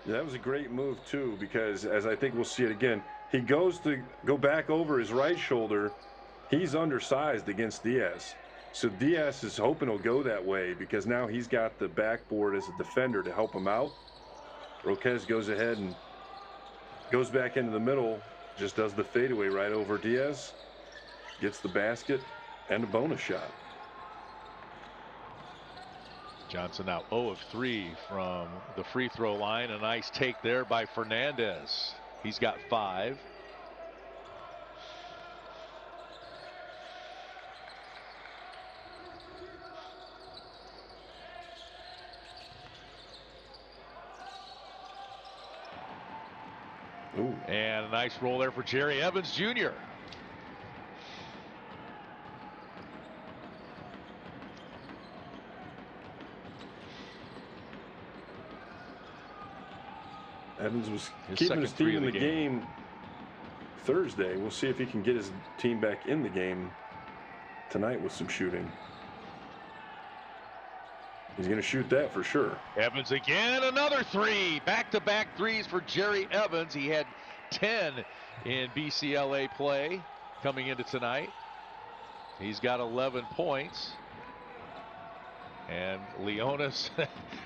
Yeah, that was a great move too, because as I think we'll see it again, he goes to go back over his right shoulder. He's undersized against Diaz. So Diaz is hoping he'll go that way because now he's got the backboard as a defender to help him out. Roquez goes ahead and goes back into the middle, just does the fadeaway right over Diaz, gets the basket and a bonus shot. Johnson now 0 of 3 from the free throw line. A nice take there by Fernandez. He's got 5. Ooh. And a nice roll there for Jerry Evans Jr. Evans was keeping his team in the game Thursday. We'll see if he can get his team back in the game tonight with some shooting. He's going to shoot that for sure. Evans again, another 3. Back-to-back threes for Jerry Evans. He had 10 in BCLA play coming into tonight. He's got 11 points. And Leones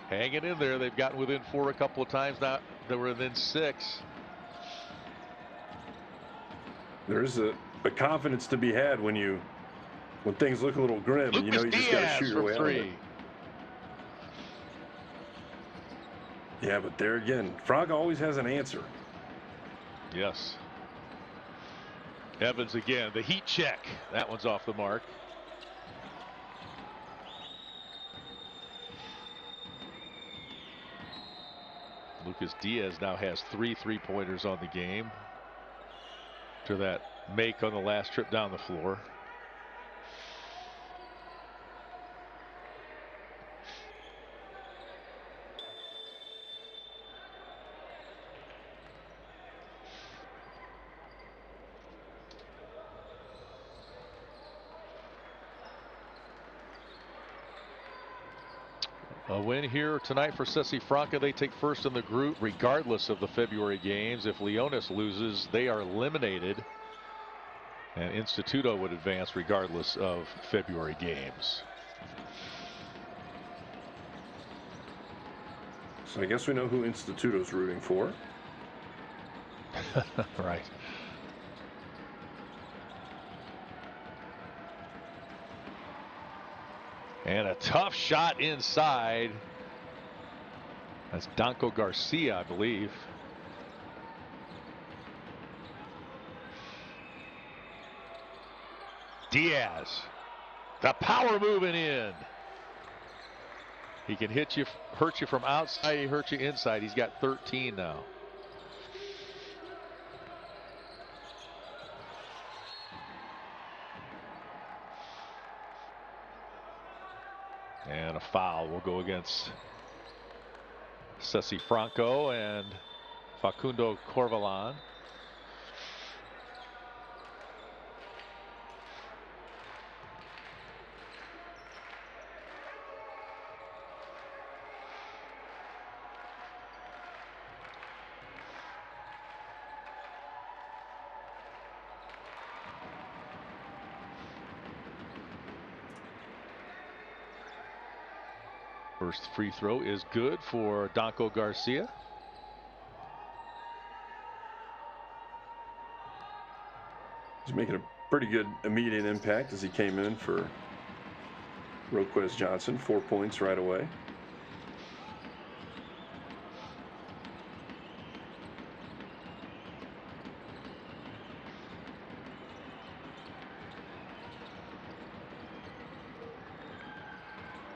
hanging in there. They've gotten within 4 a couple of times now. They were within 6. There's a confidence to be had when things look a little grim. Lucas you just got to shoot your way out of it. Yeah, but there again, Franca always has an answer. Yes. Evans again, the heat check. That one's off the mark. Lucas Diaz now has 3 3-pointers on the game to that make on the last trip down the floor. A win here tonight for Sesi Franca. They take first in the group regardless of the February games. If Leonis loses, they are eliminated. And Instituto would advance regardless of February games. So I guess we know who Instituto's rooting for. Right. And a tough shot inside. That's Danco Garcia, I believe. Diaz. The power moving in. He can hurt you from outside, he hurts you inside. He's got 13 now. And a foul will go against Sesi Franco and Facundo Corvalan. First free throw is good for Danco Garcia. He's making a pretty good immediate impact as he came in for Roquez Johnson. 4 points right away.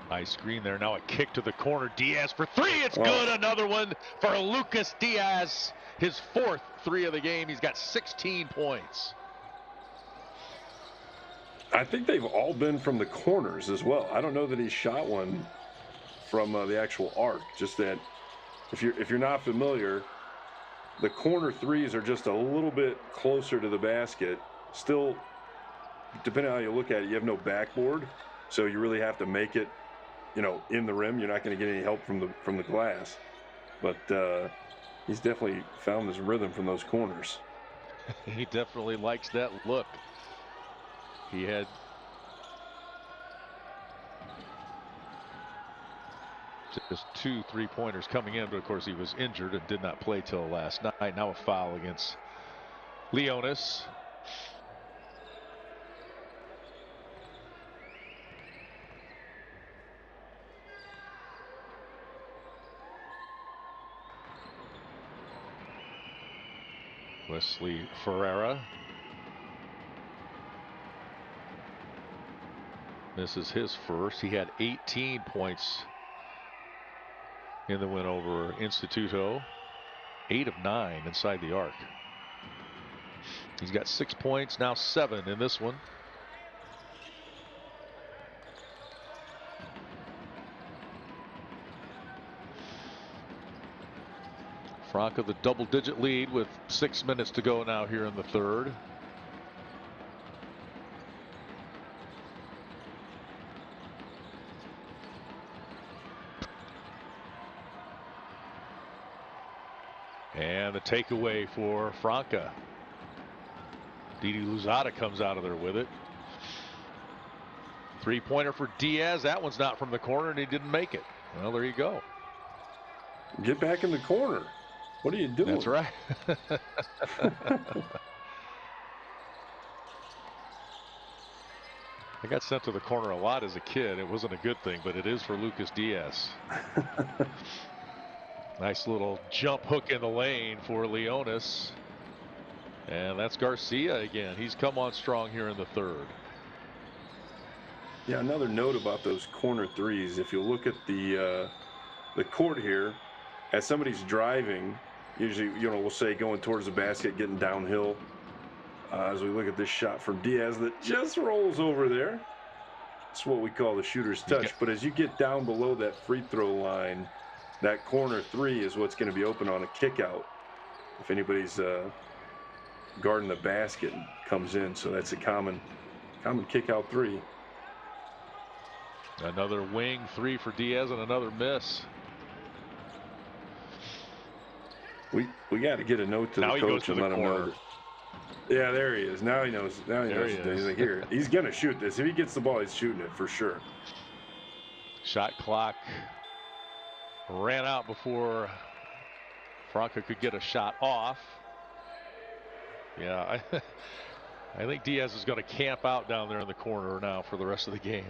Nice screen there. Now a kick to the corner. Diaz for three. It's good. Another one for Lucas Diaz. His fourth three of the game. He's got 16 points. I think they've all been from the corners as well. I don't know that he shot one from the actual arc. Just that if you're not familiar, the corner threes are just a little bit closer to the basket. Still, depending on how you look at it, you have no backboard, so you really have to make it, you know, in the rim. You're not going to get any help from the glass. But he's definitely found his rhythm from those corners. He definitely likes that look. He had just 2 3-pointers coming in, but of course he was injured and did not play till last night. Now a foul against Leonis. Wesley Ferreira. This is his first. He had 18 points in the win over Instituto. 8 of 9 inside the arc. He's got 6 points, now 7 in this one. Franca the double-digit lead with 6 minutes to go now here in the third. And the takeaway for Franca. Didi Luzada comes out of there with it. 3-pointer for Diaz. That one's not from the corner, and he didn't make it. Well, there you go. Get back in the corner. What are you doing? That's right. I got sent to the corner a lot as a kid. It wasn't a good thing, but it is for Lucas Diaz. Nice little jump hook in the lane for Leonis. And that's Garcia again. He's come on strong here in the third. Yeah, another note about those corner threes. If you look at the court here, as somebody's driving, usually, you know, we'll say going towards the basket, getting downhill. As we look at this shot from Diaz that just rolls over there. It's what we call the shooter's touch. But as you get down below that free throw line, that corner three is what's going to be open on a kick out. If anybody's guarding the basket and comes in. So that's a common kick out three. Another wing three for Diaz and another miss. We got to get a note to Now the he goes coach to and the let him know corner. that. Yeah, there he is. Now he knows. Now he knows. He's like, here. He's gonna shoot this. If he gets the ball, he's shooting it for sure. Shot clock ran out before Franca could get a shot off. Yeah, I think Diaz is going to camp out down there in the corner now for the rest of the game.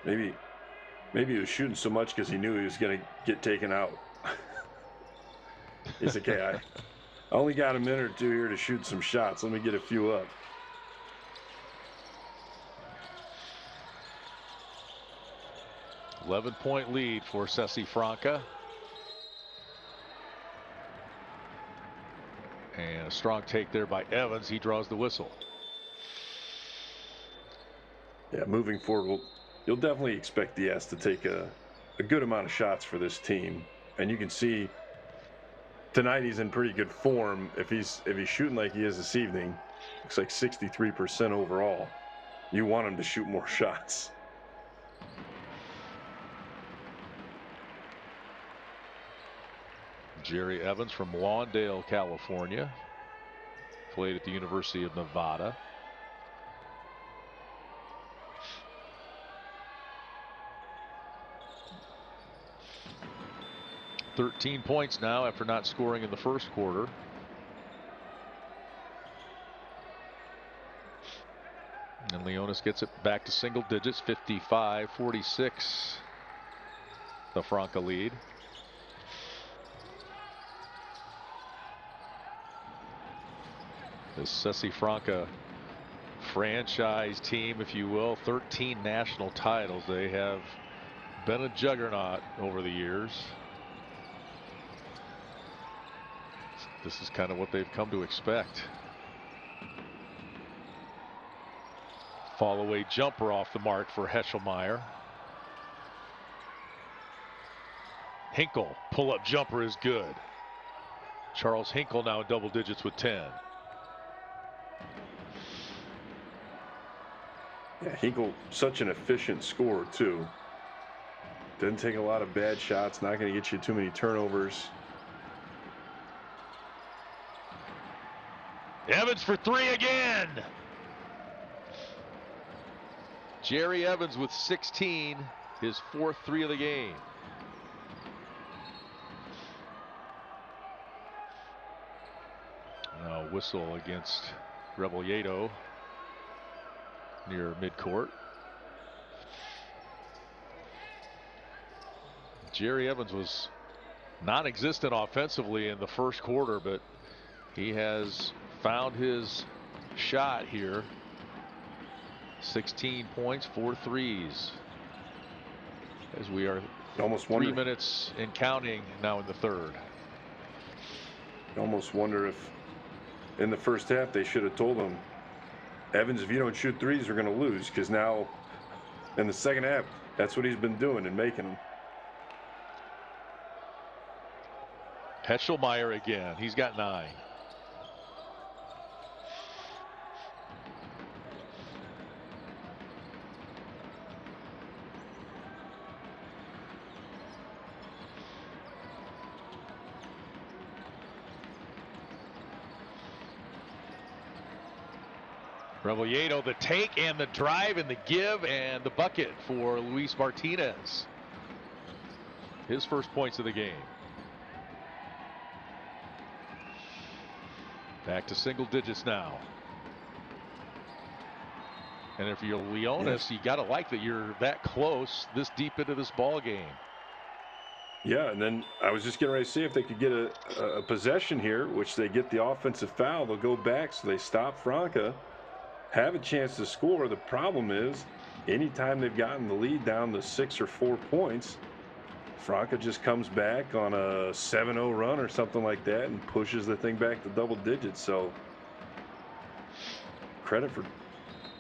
Maybe he was shooting so much because he knew he was going to get taken out. He's like, okay, I only got a minute or two here to shoot some shots. Let me get a few up. $11-point lead for Sesi Franca. And a strong take there by Evans. He draws the whistle. Yeah, moving forward, you'll definitely expect Diaz to take a good amount of shots for this team. And you can see tonight he's in pretty good form. If he's shooting like he is this evening, looks like 63% overall. You want him to shoot more shots. Jerry Evans from Lawndale, California. Played at the University of Nevada. $13 points now after not scoring in the first quarter. And Leonis gets it back to single digits, 55-46. The Franca lead. The Sesi Franca franchise team, if you will, 13 national titles. They have been a juggernaut over the years. This is kind of what they've come to expect. Fall away jumper off the mark for Heschelmeyer. Hinkle pull up jumper is good. Charles Hinkle now in double digits with 10. Yeah, Hinkle, such an efficient scorer too. Doesn't take a lot of bad shots. Not going to get you too many turnovers. Evans for three again. Jerry Evans with 16, his fourth three of the game. Now whistle against Rebolledo near midcourt. Jerry Evans was non-existent offensively in the first quarter, but he has found his shot here. 16 points, 4 threes. As we are almost 3 minutes and counting now in the third. You almost wonder if in the first half they should have told him, Evans, if you don't shoot threes, we're going to lose. Because now in the second half, that's what he's been doing and making them. Heschelmeyer again. He's got 9. Rebolledo, the take and the drive and the give and the bucket for Luis Martinez. His first points of the game. Back to single digits now. And if you're Leonis, you got to like that you're that close this deep into this ball game. Yeah, and then I was just getting ready to see if they could get a possession here, which they get the offensive foul. They'll go back, so they stop Franca, have a chance to score. The problem is, anytime they've gotten the lead down to 6 or 4 points, Franca just comes back on a 7-0 run or something like that and pushes the thing back to double digits. So credit for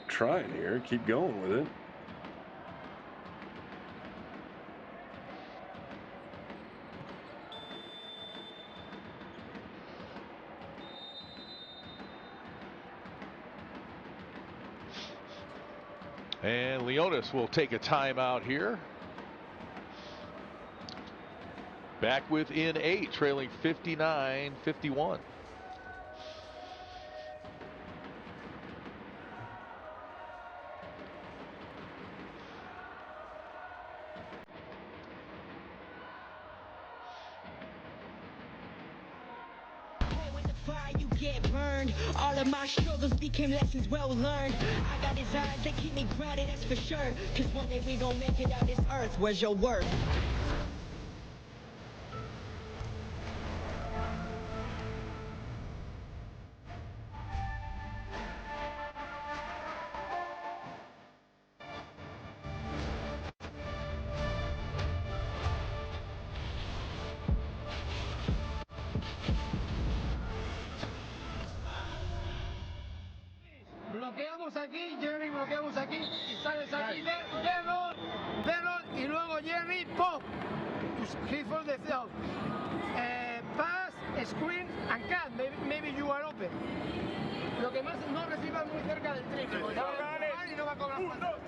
trying here. Keep going with it. And Leonis will take a timeout here. Back within 8, trailing 59-51. You get burned. All of my struggles became lessons well learned. I got desires that keep me grounded, that's for sure. Cause one day we gon' make it out this earth. Where's your worth? Bloqueamos aquí, Jerry, bloqueamos aquí, y sales aquí, Vernon, y luego Jerry, pop. He for the field. Pass, screen, and cut. Maybe you are open. Lo que más no reciba muy cerca del triple. No va a y no va a cobrar falta.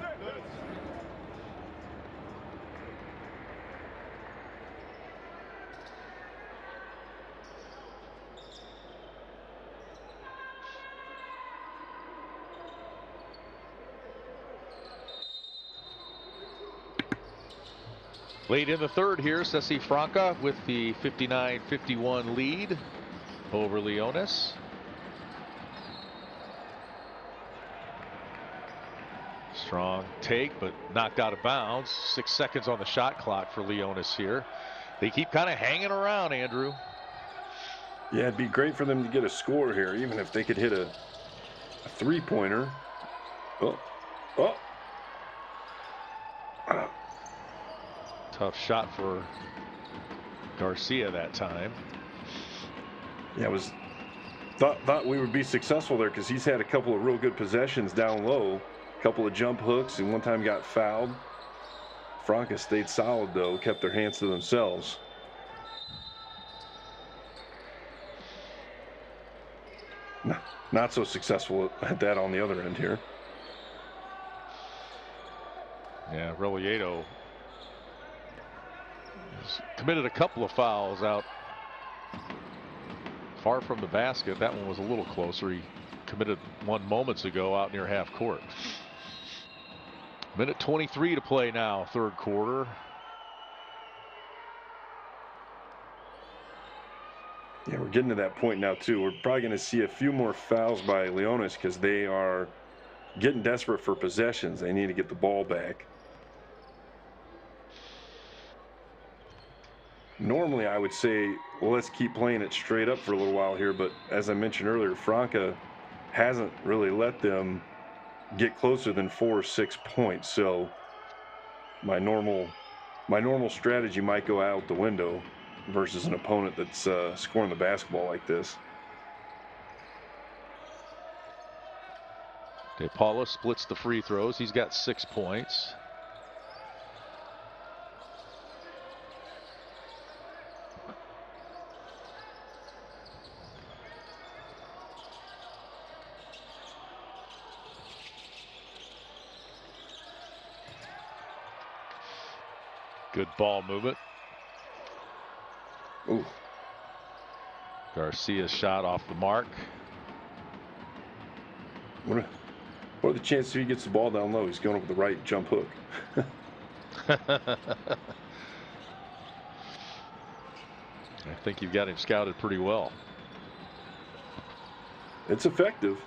Late in the third here, Sesi Franca with the 59-51 lead over Leonis. Strong take, but knocked out of bounds. 6 seconds on the shot clock for Leonis here. They keep kind of hanging around, Andrew. Yeah, it'd be great for them to get a score here, even if they could hit a three-pointer. Oh. Tough shot for Garcia that time. Yeah, thought we would be successful there because he's had a couple of real good possessions down low, a couple of jump hooks, and one time got fouled. Franca stayed solid though, kept their hands to themselves. Not so successful at that on the other end here. Yeah, Reliedo has committed a couple of fouls out far from the basket. That one was a little closer. He committed one moments ago out near half court. Minute 23 to play now, third quarter. Yeah, we're getting to that point now too. We're probably going to see a few more fouls by Leonis because they are getting desperate for possessions. They need to get the ball back. Normally, I would say, well, let's keep playing it straight up for a little while here. But as I mentioned earlier, Franca hasn't really let them get closer than 4 or 6 points. So my normal strategy might go out the window versus an opponent that's scoring the basketball like this. Okay, Paula splits the free throws. He's got 6 points. Good ball movement. Ooh. Garcia's shot off the mark. What are the chances he gets the ball down low? He's going over the right jump hook. I think you've got him scouted pretty well. It's effective.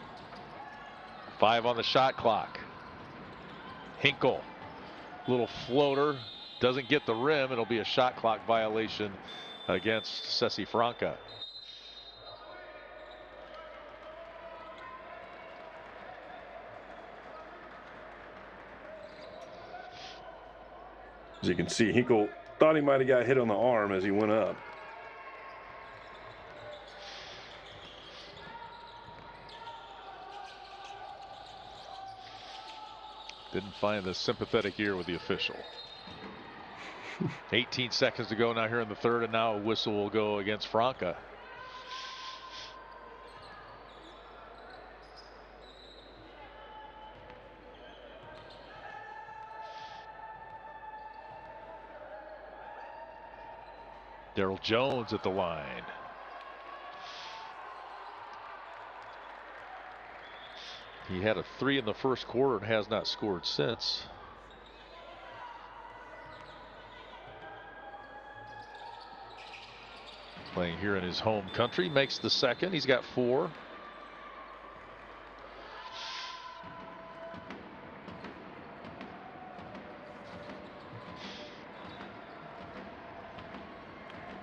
5 on the shot clock. Hinkle, little floater, doesn't get the rim. It'll be a shot clock violation against Sesi Franca. As you can see, Hinkle thought he might have got hit on the arm as he went up. Didn't find the sympathetic ear with the official. 18 seconds to go now here in the third, and now a whistle will go against Franca. Daryl Jones at the line. He had a 3 in the first quarter and has not scored since. Playing here in his home country, makes the second. He's got 4.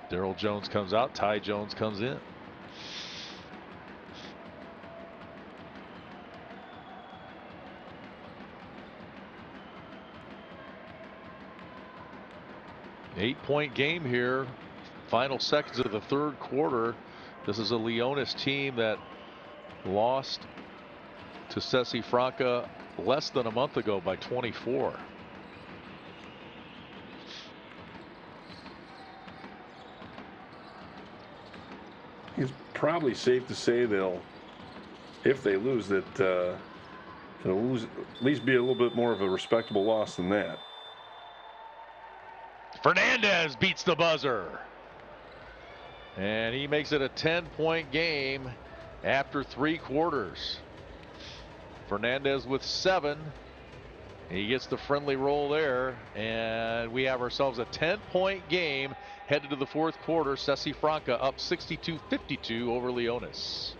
Daryl Jones comes out. Ty Jones comes in. Eight-point game here. Final seconds of the third quarter. This is a Leonis team that lost to Sesi Franca less than a month ago by 24. It's probably safe to say they'll, if they lose, that it'll lose, at least be a little bit more of a respectable loss than that. Fernandez beats the buzzer. And he makes it a 10-point game after 3 quarters. Fernandez with 7. He gets the friendly roll there, and we have ourselves a 10-point game headed to the fourth quarter. Sesi Franca up 62-52 over Leonis.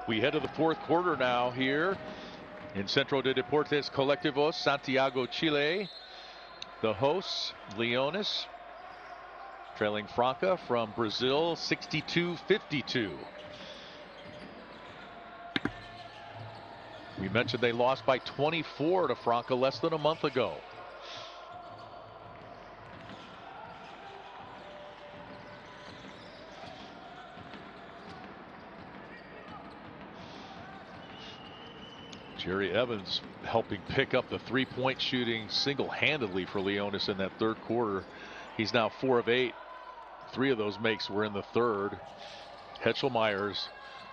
We head to the fourth quarter now here in Centro de Deportes Colectivos, Santiago, Chile. The hosts, Leonis, trailing Franca from Brazil, 62-52. We mentioned they lost by 24 to Franca less than a month ago. Jerry Evans helping pick up the three-point shooting single-handedly for Leonis in that third quarter. He's now 4 of 8. 3 of those makes were in the third. Hetchelmeyer's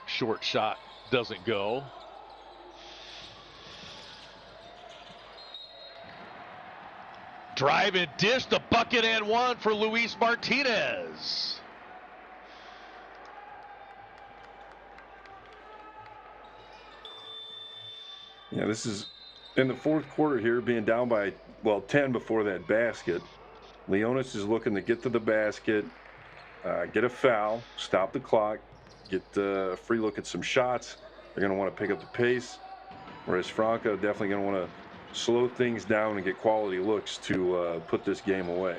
short shot doesn't go. Drive and dish, the bucket and one for Luis Martinez. Yeah, this is in the fourth quarter here, being down by, well, 10 before that basket. Leonis is looking to get to the basket, get a foul, stop the clock, get a free look at some shots. They're going to want to pick up the pace, whereas Franca definitely going to want to slow things down and get quality looks to put this game away.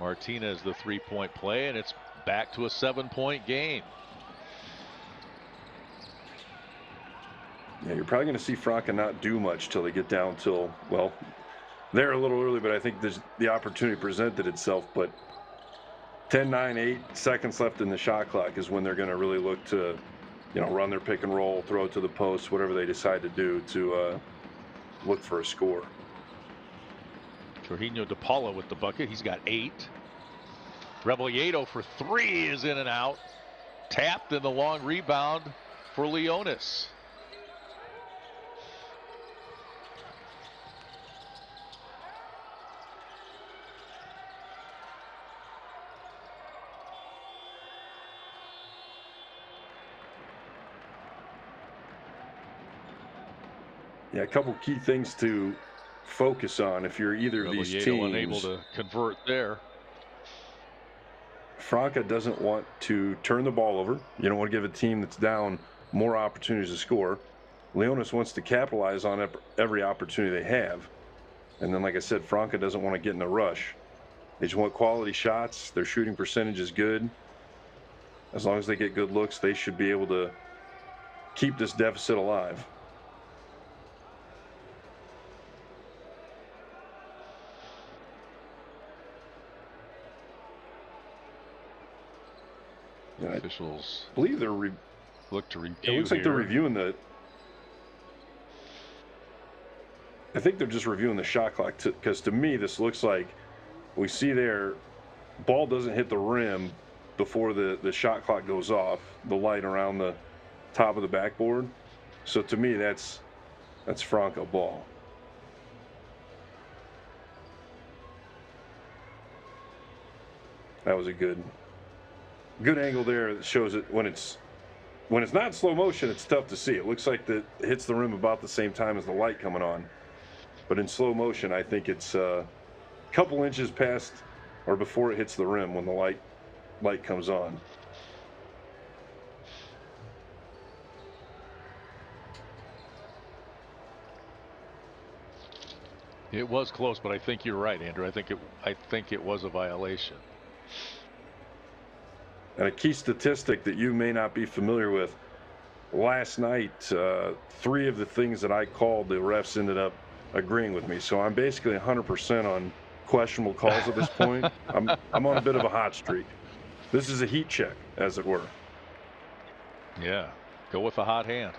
Martinez, the three-point play, and it's back to a 7-point game. Yeah, you're probably going to see Franca not do much till they get down till, well, they're a little early, but I think the opportunity presented itself. But 10, 9, 8 seconds left in the shot clock is when they're going to really look to, run their pick and roll, throw it to the post, whatever they decide to do to look for a score. Jorginho de Paula with the bucket. He's got 8. Rebolledo for 3 is in and out. Tapped in the long rebound for Leonis. Yeah, a couple key things to focus on if you're either of these teams. Unable to convert there. Franca doesn't want to turn the ball over. You don't want to give a team that's down more opportunities to score. Leonis wants to capitalize on every opportunity they have. And then, like I said, Franca doesn't want to get in a rush. They just want quality shots. Their shooting percentage is good. As long as they get good looks, they should be able to keep this deficit alive. Officials I believe they're look to review. It looks like they're reviewing I think they're just reviewing the shot clock, because to me this looks like we see there ball doesn't hit the rim before the shot clock goes off, the light around the top of the backboard. So to me that's Franca ball. That was a good angle there that shows it when it's not in slow motion. It's tough to see. It looks like it hits the rim about the same time as the light coming on, but in slow motion I think it's a couple inches past or before it hits the rim when the light comes on. It was close, but I think you're right, Andrew. I think it was a violation. And a key statistic that you may not be familiar with, last night, 3 of the things that I called, the refs ended up agreeing with me. So I'm basically 100% on questionable calls at this point. I'm on a bit of a hot streak. This is a heat check, as it were. Yeah, go with the hot hand.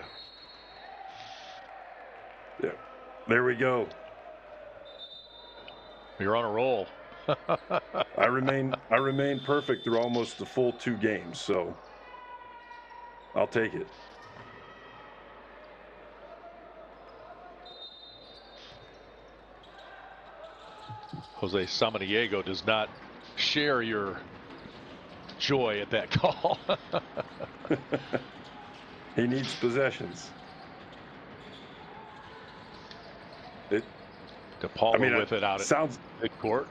Yeah, there we go. You're on a roll. I remain perfect through almost the full 2 games, so I'll take it. Jose Samaniego does not share your joy at that call. He needs possessions. De Paula with it out at midcourt.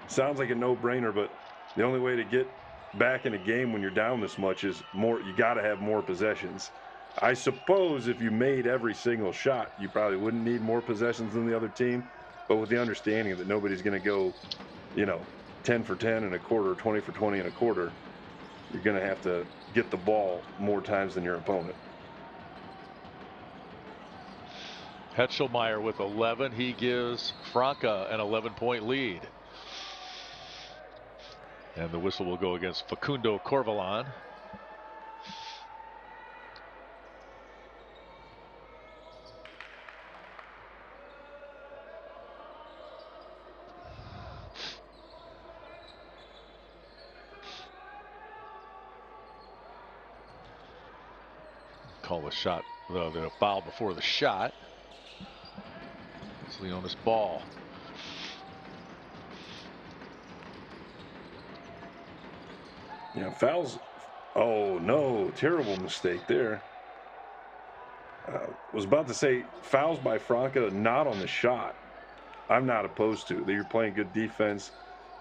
Sounds like a no-brainer, but the only way to get back in a game when you're down this much is more. You got to have more possessions. I suppose if you made every single shot, you probably wouldn't need more possessions than the other team. But with the understanding that nobody's going to go, 10 for 10 in a quarter, 20 for 20 in a quarter, you're going to have to get the ball more times than your opponent. Hetzelmeyer with 11. He gives Franca an 11-point lead. And the whistle will go against Facundo Corvalán. Call the shot, the foul before the shot. It's Leonis ball. Yeah, fouls. Oh, no. Terrible mistake there. Was about to say fouls by Franca, not on the shot. I'm not opposed to. You're playing good defense.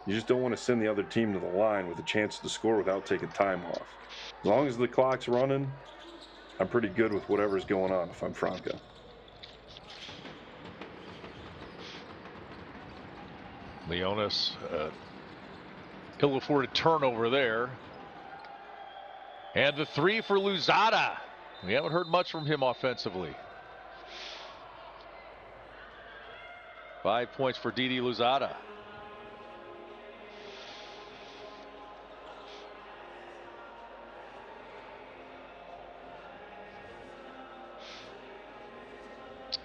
You just don't want to send the other team to the line with a chance to score without taking time off. As long as the clock's running, I'm pretty good with whatever's going on if I'm Franca. Leonis, ill-afforded turnover there. And the 3 for Luzada. We haven't heard much from him offensively. 5 points for Didi Louzada.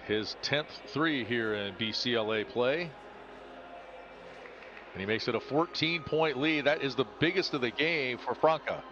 His 10th three here in BCLA play. And he makes it a 14-point lead. That is the biggest of the game for Franca.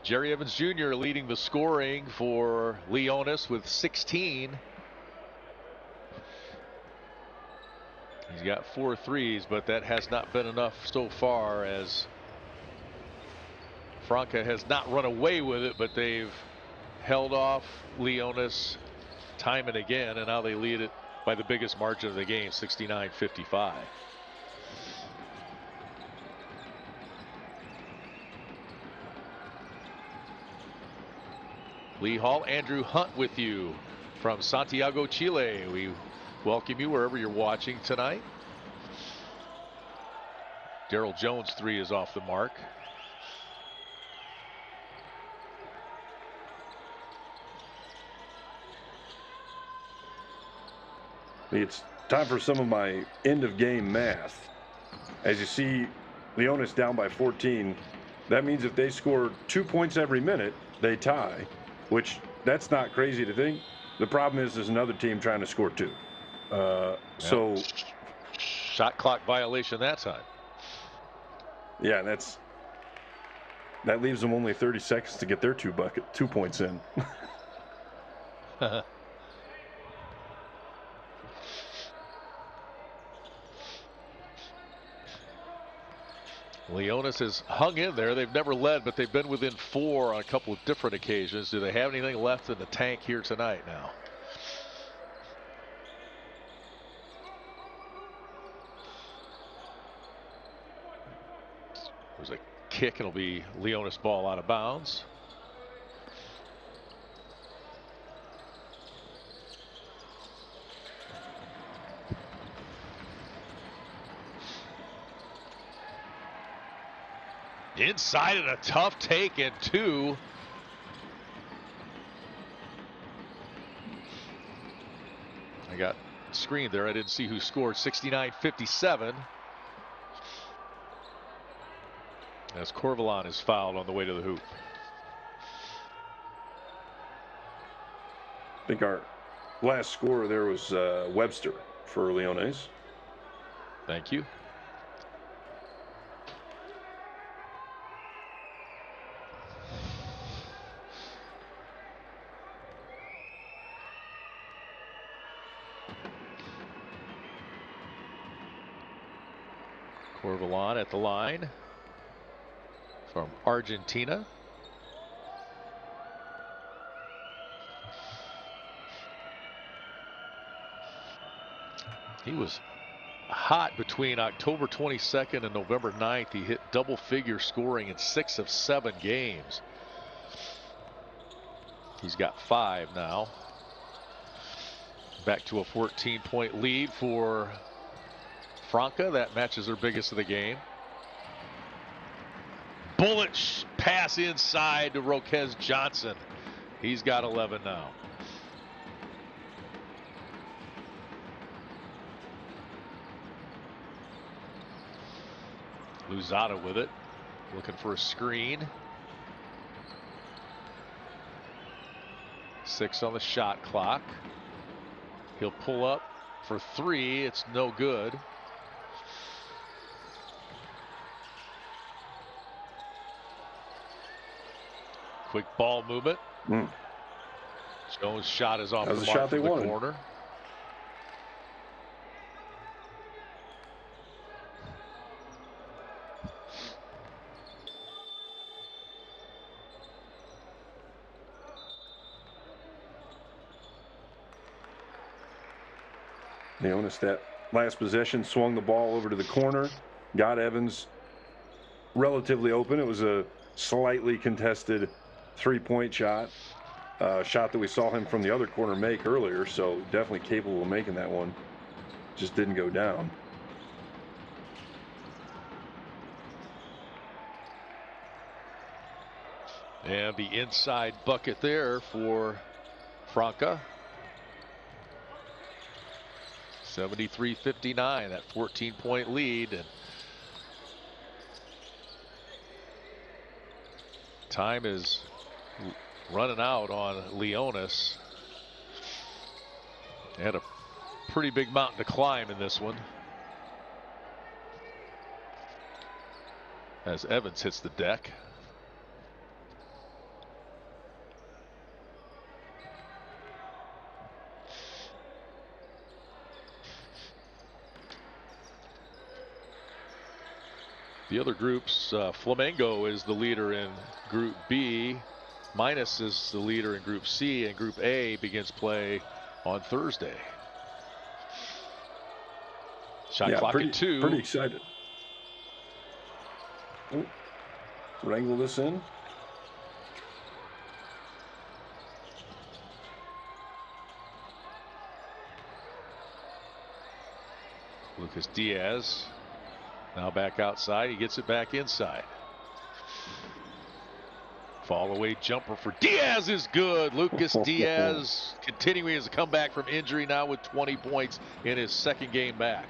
Jerry Evans Jr. leading the scoring for Leonis with 16. He's got 4 threes, but that has not been enough so far, as Franca has not run away with it, but they've held off Leonis time and again, and now they lead it by the biggest margin of the game, 69-55. Lee Hall, Andrew Hunt with you from Santiago, Chile. We welcome you wherever you're watching tonight. Daryl Jones' three is off the mark. It's time for some of my end of game math. As you see, Leonis down by 14. That means if they score 2 points every minute, they tie, which that's not crazy to think. The problem is there's another team trying to score 2. So shot clock violation that time. Yeah, that leaves them only 30 seconds to get their 2 points in. Leonis has hung in there. They've never led, but they've been within 4 on a couple of different occasions. Do they have anything left in the tank here tonight now? There's a kick. It'll be Leonis ball out of bounds. Inside and a tough take and 2. I got screened there. I didn't see who scored. 69-57. As Corvalon is fouled on the way to the hoop. I think our last scorer there was Webster for Leonis. Thank you. Corvalon at the line from Argentina. He was hot between October 22nd and November 9th. He hit double-figure scoring in 6 of 7 games. He's got 5 now. Back to a 14-point lead for Franca. That matches their biggest of the game. Bullet pass inside to Roquez Johnson. He's got 11 now. Louzada with it, looking for a screen. 6 on the shot clock. He'll pull up for 3. It's no good. Quick ball movement. Jones' shot is off That was the the mark shot they from the wanted. corner. Leonis, that last possession, swung the ball over to the corner, got Evans relatively open. It was a slightly contested three-point shot. Shot that we saw him from the other corner make earlier, so definitely capable of making that one. Just didn't go down. And the inside bucket there for Franca. 73-59, that 14-point lead. And time is running out on Leonis. They had a pretty big mountain to climb in this one, as Evans hits the deck. The other groups, Flamengo is the leader in Group B. Minus is the leader in Group C, and Group A begins play on Thursday. Shot clock at 2. Pretty excited. Oh, wrangle this in. Lucas Diaz now back outside. He gets it back inside. Fall away jumper for Diaz is good. Lucas Diaz continuing his comeback from injury, now with 20 points in his second game back.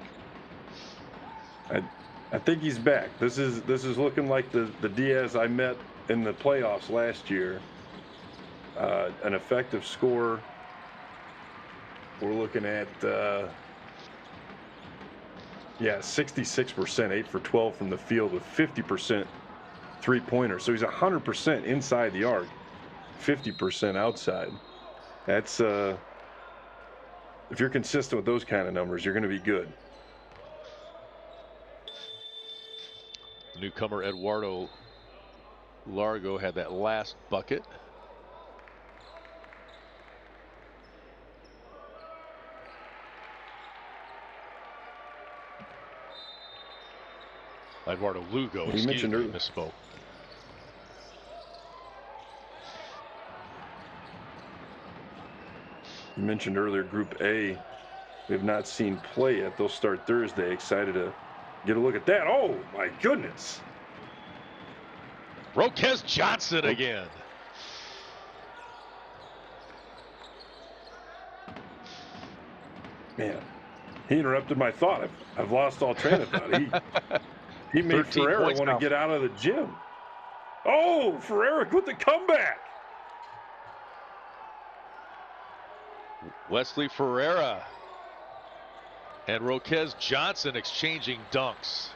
I think he's back. This is looking like the Diaz I met in the playoffs last year. An effective score. We're looking at 66%, 8 for 12 from the field with 50% three-pointer. So he's 100% inside the arc, 50% outside. That's if you're consistent with those kind of numbers, you're going to be good. Newcomer Eduardo Largo had that last bucket. Eduardo Lugo, excuse me, misspoke. You mentioned earlier Group A. We have not seen play yet. They'll start Thursday. Excited to get a look at that. Oh, my goodness. Roquez Johnson again. Man, he interrupted my thought. I've lost all train of thought. He made Ferreira want to get out of the gym. Oh, Ferreira with the comeback. Wesley Ferreira and Roquez Johnson exchanging dunks.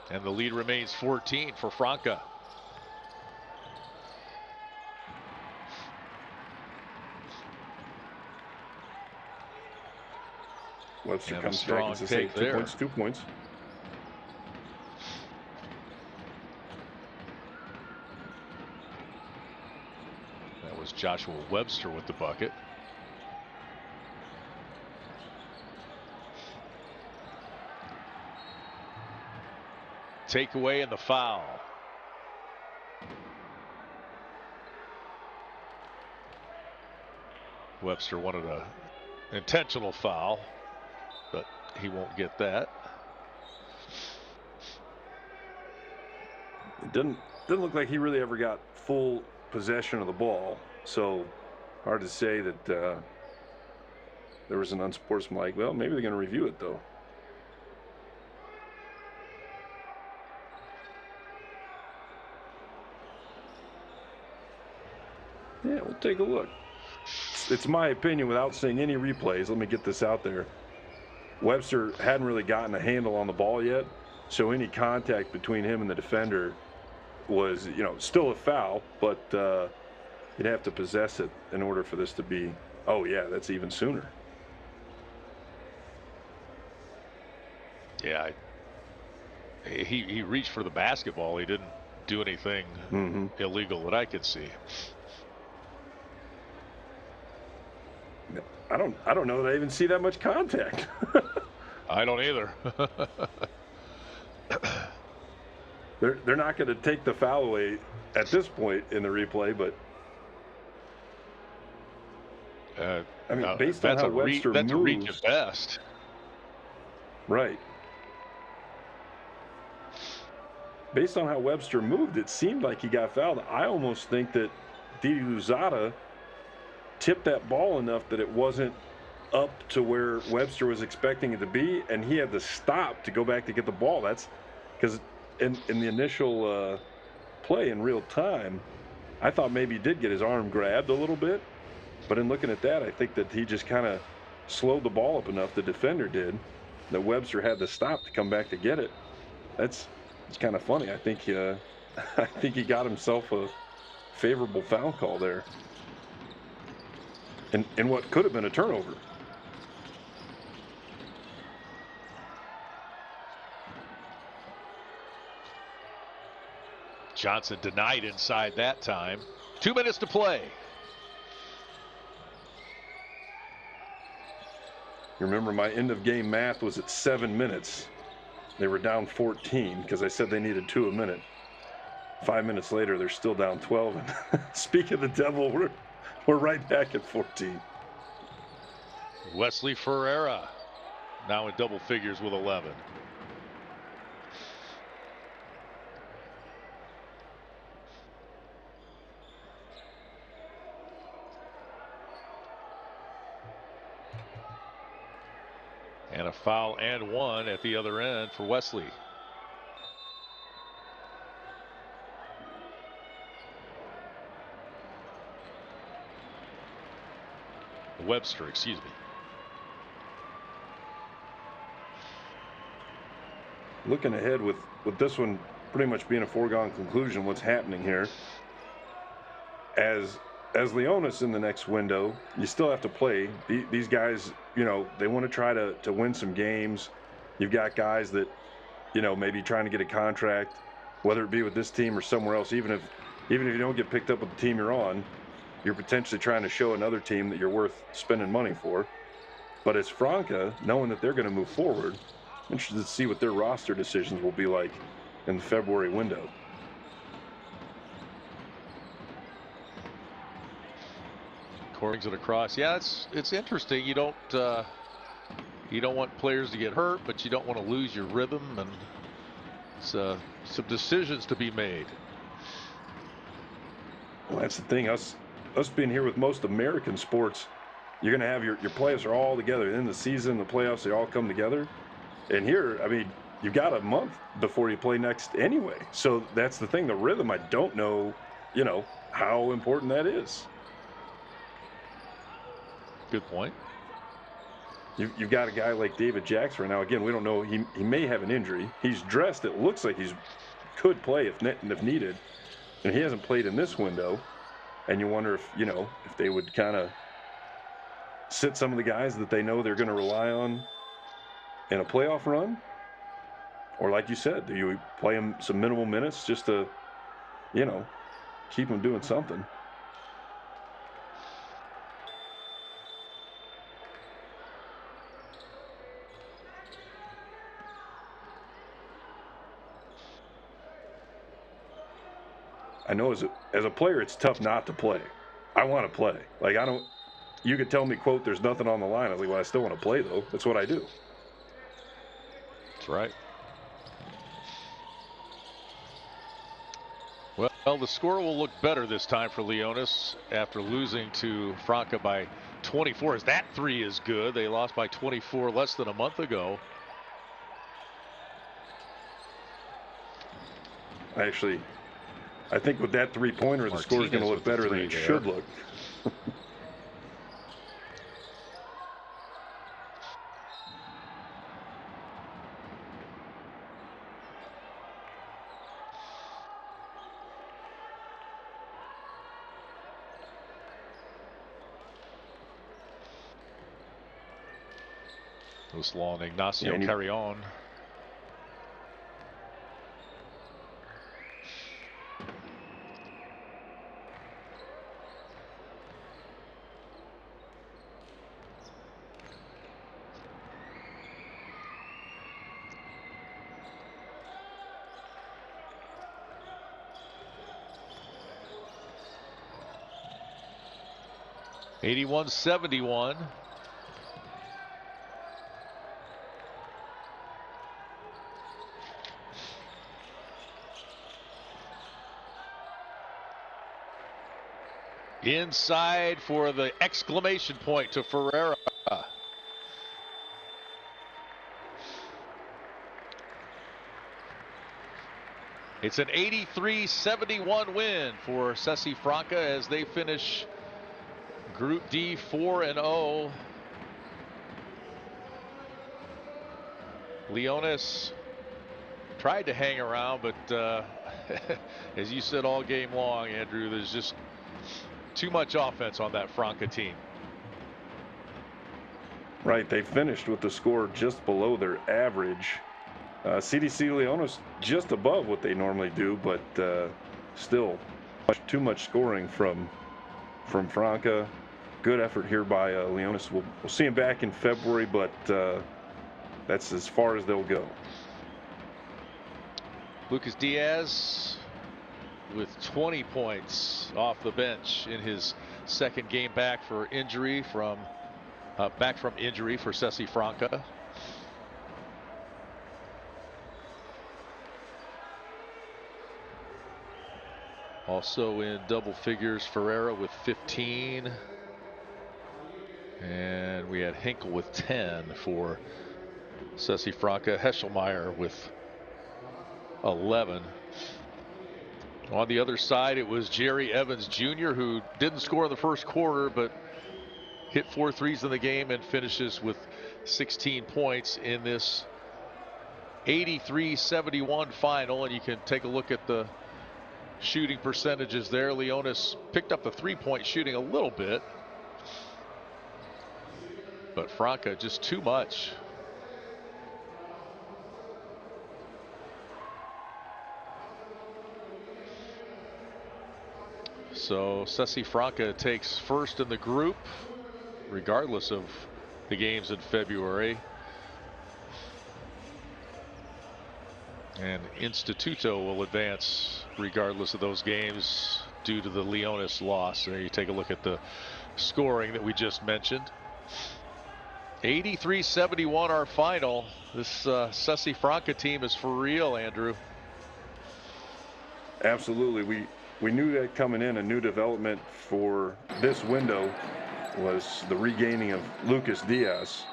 And the lead remains 14 for Franca. Webster comes strong back and take says, 2 points, 2 points. That was Joshua Webster with the bucket. Takeaway and the foul. Webster wanted an intentional foul, but he won't get that. It didn't look like he really ever got full possession of the ball, so hard to say that there was an unsportsmanlike. Well, maybe they're going to review it though. Yeah, we'll take a look. It's my opinion without seeing any replays. Let me get this out there. Webster hadn't really gotten a handle on the ball yet, so any contact between him and the defender was, still a foul, but you'd have to possess it in order for this to be, oh yeah, that's even sooner. Yeah, he reached for the basketball. He didn't do anything illegal that I could see. I don't know that I even see that much contact. I don't either. They're not going to take the foul away at this point in the replay, but I mean, based on how Webster moves, that's a reach at best. Right. Based on how Webster moved, it seemed like he got fouled. I almost think that Didi Louzada tipped that ball enough that it wasn't up to where Webster was expecting it to be, and he had to stop to go back to get the ball. That's because in the initial play in real time, I thought maybe he did get his arm grabbed a little bit, but in looking at that, I think that he just kind of slowed the ball up enough, the defender did, that Webster had to stop to come back to get it. It's kind of funny. I think he got himself a favorable foul call there. In what could have been a turnover. Johnson denied inside that time. 2 minutes to play. You remember my end of game math was at 7 minutes. They were down 14 because I said they needed 2 a minute. 5 minutes later, they're still down 12. And speak of the devil, we're right back at 14. Wesley Ferreira now in double figures with 11. And a foul and one at the other end for Wesley. Webster, excuse me. Looking ahead with this one pretty much being a foregone conclusion, what's happening here. As Leonis in the next window, you still have to play. These guys, they want to try to win some games. You've got guys that, maybe trying to get a contract, whether it be with this team or somewhere else. Even if you don't get picked up with the team you're on, you're potentially trying to show another team that you're worth spending money for. But as Franca, knowing that they're going to move forward, I'm interested to see what their roster decisions will be like in the February window. Brings it across. Yeah, it's interesting. You don't want players to get hurt, but you don't want to lose your rhythm, and it's some decisions to be made. Well, that's the thing. Us being here with most American sports, you're going to have your players are all together. In the season, the playoffs, they all come together. And here, I mean, you've got a month before you play next anyway. So that's the thing. The rhythm, I don't know, how important that is. Good point. You've got a guy like David Jackson right now. Again, we don't know. He may have an injury. He's dressed. It looks like he could play if needed. And he hasn't played in this window. And you wonder if they would kind of sit some of the guys that they know they're going to rely on in a playoff run. Or like you said, do you play them some minimal minutes just to, keep them doing something? I know as a player, it's tough not to play. I want to play. Like, you could tell me, quote, there's nothing on the line. I was like, well, I still want to play, though. That's what I do. That's right. Well, the score will look better this time for Leonis after losing to Franca by 24. As that three is good. They lost by 24 less than a month ago. I think with that three-pointer, the score is going to look better than it should look. This long Ignacio And Carrion. (81-71). Inside for the exclamation point to Ferreira. It's an 83-71 win for Sesi Franca as they finish Group D 4-0. Leonis tried to hang around, but as you said all game long, Andrew, there's just too much offense on that Franca team. Right, they finished with the score just below their average. CDC Leonis just above what they normally do, but still too much scoring from Franca. Good effort here by Leonis. We'll see him back in February, but that's as far as they'll go. Lucas Diaz with 20 points off the bench in his second game back from injury for Sesi Franca. Also in double figures, Ferreira with 15. And we had Hinkle with 10 for Sesi Franca. Heschelmeyer with 11. On the other side, it was Jerry Evans Jr., who didn't score in the first quarter, but hit 4 threes in the game and finishes with 16 points in this 83-71 final. And you can take a look at the shooting percentages there. Leonis picked up the 3-point shooting a little bit, but Franca just too much. So Sesi Franca takes first in the group, regardless of the games in February. And Instituto will advance regardless of those games due to the Leonis loss. There you take a look at the scoring that we just mentioned. 83-71 our final. This Sesi Franca team is for real, Andrew. Absolutely. We knew that coming in. A new development for this window was the regaining of Lucas Diaz,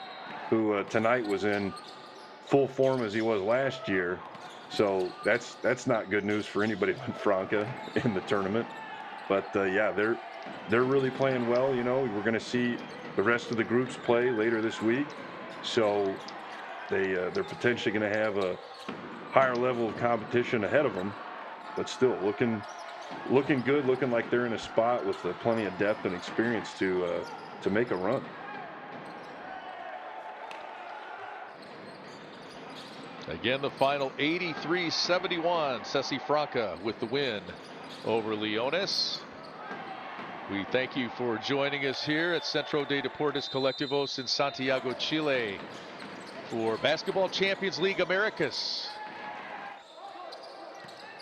who tonight was in full form as he was last year. So that's not good news for anybody but Franca in the tournament. But yeah, they're really playing well. You know, we're going to see the rest of the groups play later this week, so they're potentially going to have a higher level of competition ahead of them. But still looking good, looking like they're in a spot with plenty of depth and experience to make a run. Again, the final 83-71. Sesi Franca with the win over Leonis. We thank you for joining us here at Centro de Deportes Colectivos in Santiago, Chile for Basketball Champions League Americas.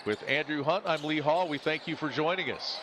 With Andrew Hunt, I'm Lee Hall. We thank you for joining us.